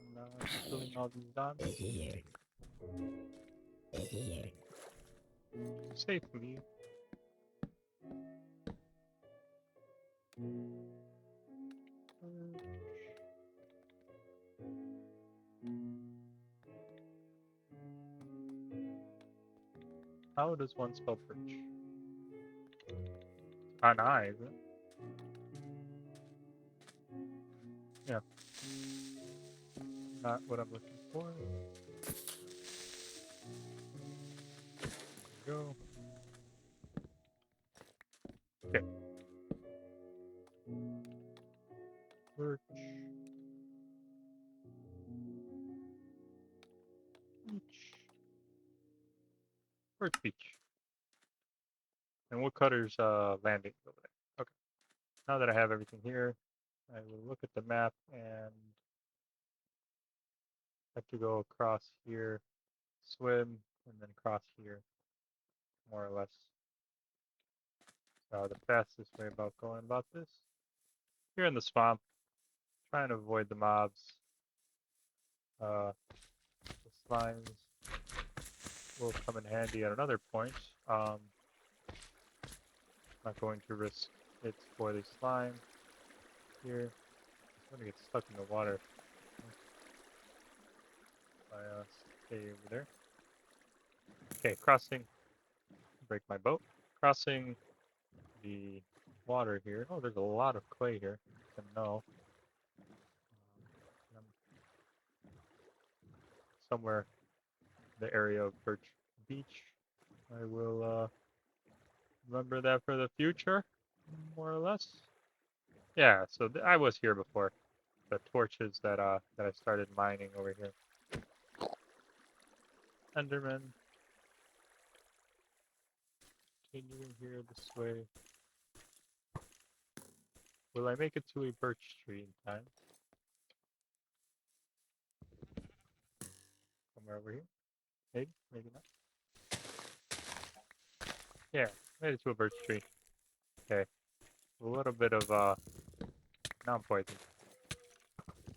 killing all these zombies safely. How does one spell perch? On I, is it? Yeah. Not what I'm looking for. There we go. Okay. Birch. Beach. Birch Beach. And Woodcutter's landing over there. Okay. Now that I have everything here, I will look at the map and have to go across here, swim, and then cross here, more or less. The fastest way about going about this. Here in the swamp, trying to avoid the mobs. The slimes will come in handy at another point. Not going to risk it for the slime here. I'm gonna get stuck in the water. I stay over there. Okay, crossing. Break my boat. Crossing the water here. Oh, there's a lot of clay here. I know. Um, somewhere in the area of Birch Beach. I will remember that for the future, more or less. Yeah, so I was here before. The torches that I started mining over here. Enderman. Continuing here this way. Will I make it to a birch tree in time? Somewhere over here? Maybe, maybe not. Yeah, made it to a birch tree. Okay. A little bit of now I'm poisoned.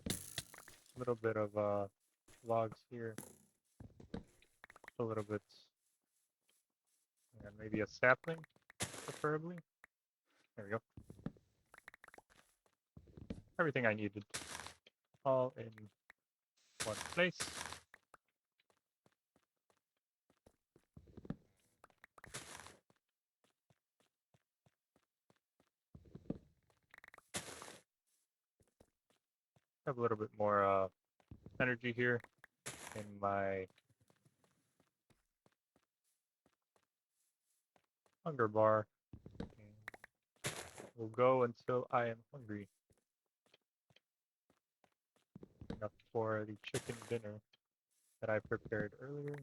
A little bit of logs here. A little bit, and maybe a sapling, preferably. There we go. Everything I needed, all in one place. Have a little bit more energy here in my hunger bar. And we'll go until I am hungry. Enough for the chicken dinner that I prepared earlier.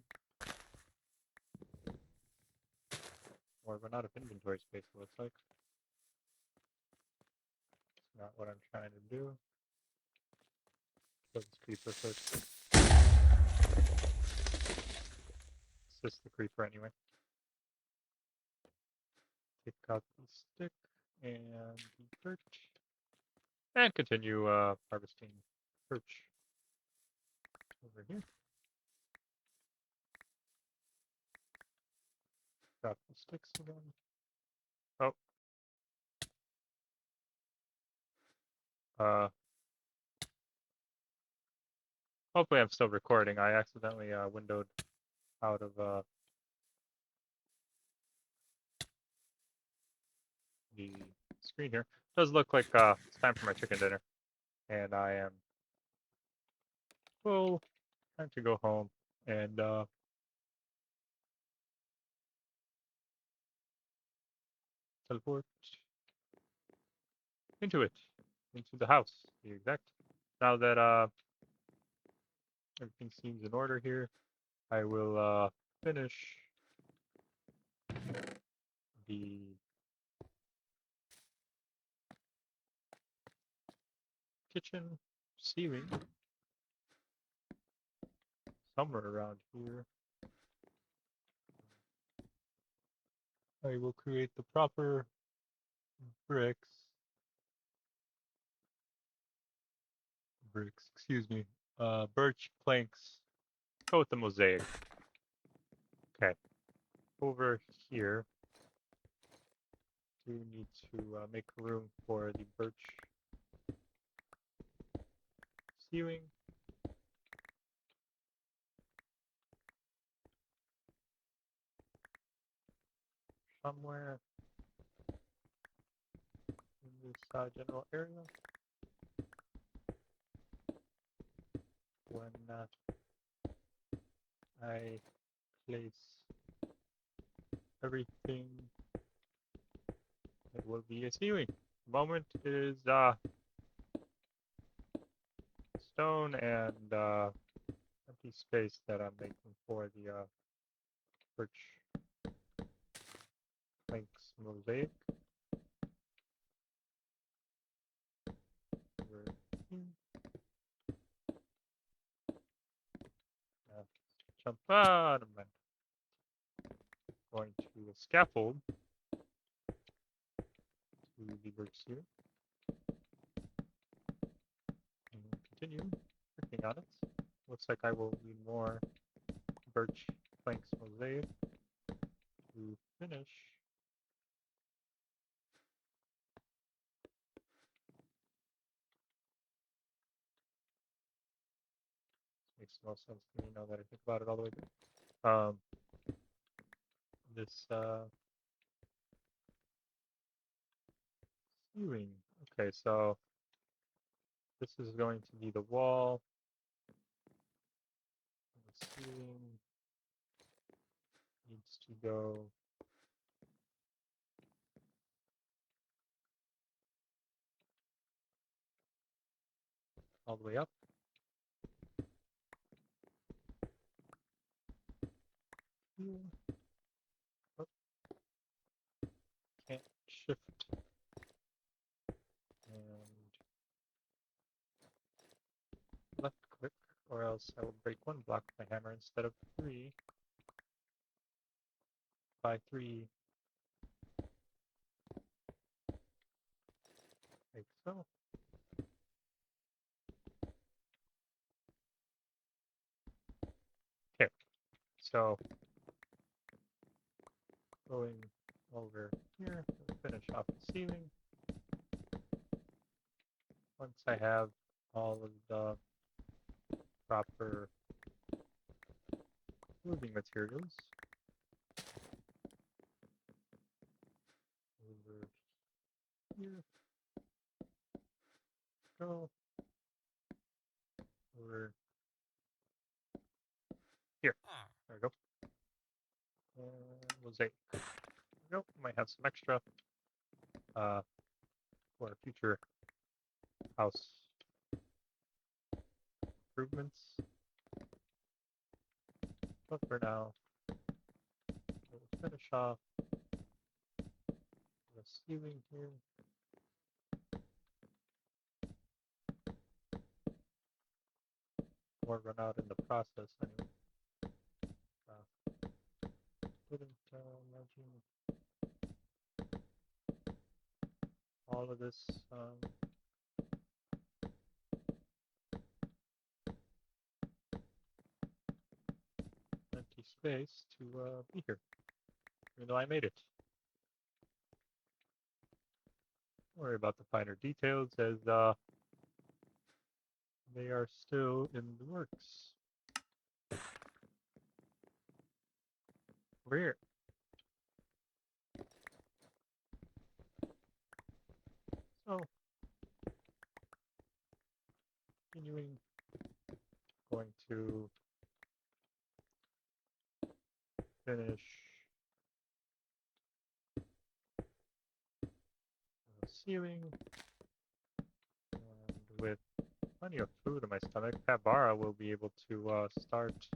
Or run out of inventory space, it looks like. It's not what I'm trying to do. Kill this creeper first. Assist the creeper anyway. Take out the stick and the birch. And continue harvesting birch over here. Drop the sticks again. Oh. Hopefully I'm still recording. I accidentally windowed out of the screen here. It does look like it's time for my chicken dinner. And I am full. Time to go home and teleport into it. Into the house, to be exact. Now that everything seems in order here, I will finish the kitchen ceiling somewhere around here. I will create the proper bricks, excuse me, birch planks. Go with the mosaic. Okay, over here, we need to make room for the birch ceiling. Somewhere in this general area. When I place everything, it will be a ceiling. The moment is stone and empty space that I'm making for the birch planks mosaic. Over here. Jump out of my going to a scaffold to the birch ceiling and continue working on it. Looks like I will need more birch planks mosaic to finish. Makes no sense to me now that I think about it all the way through. This ceiling. Okay, so this is going to be the wall. The ceiling needs to go all the way up. Here. Oh, can't shift. And left click, or else I will break one block with my hammer instead of 3 by 3. Like so. Okay, so going over here, we'll finish off the ceiling. Once I have all of the proper moving materials, over here, go, over here, there we go. Mosaic. There we go. Might have some extra for future house improvements. But for now, we'll finish off ceiling here. Or run out in the process anyway. Wouldn't imagine all of this empty space to be here, even though I made it. Don't worry about the finer details as they are still in the works. Over here. So, continuing, going to finish the ceiling, and with plenty of food in my stomach, Pabara will be able to start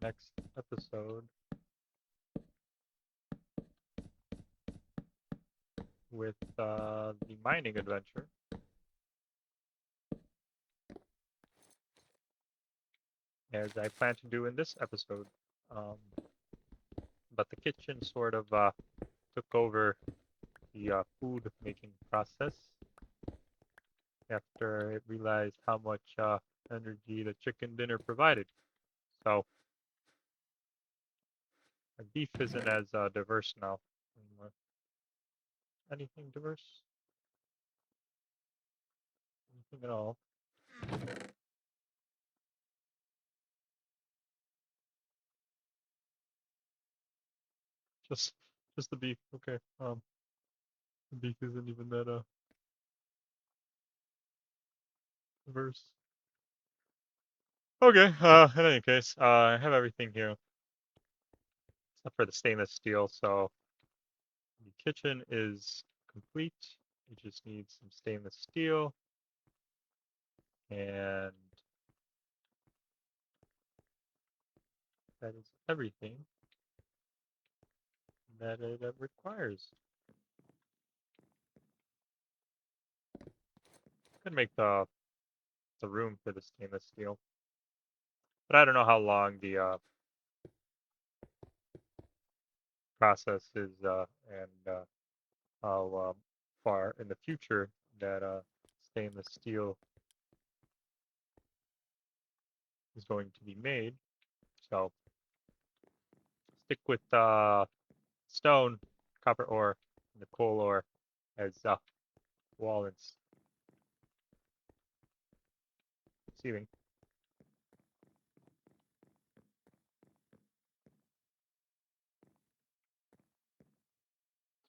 next episode with the mining adventure. As I plan to do in this episode. But the kitchen sort of took over the food making process after it realized how much energy the chicken dinner provided. So our beef isn't as diverse now anymore. Anything diverse? Anything at all? Just just the beef. Okay. The beef isn't even that diverse. Okay. In any case, I have everything here except for the stainless steel. So the kitchen is complete. It just needs some stainless steel and that is everything that it requires. Could make the room for the stainless steel, but I don't know how long the process is and how far in the future that stainless steel is going to be made. So stick with stone, copper ore, and the coal ore as wall and ceiling.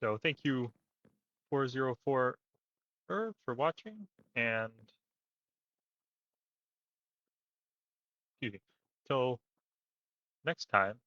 So thank you 404 for watching, and excuse me, till next time.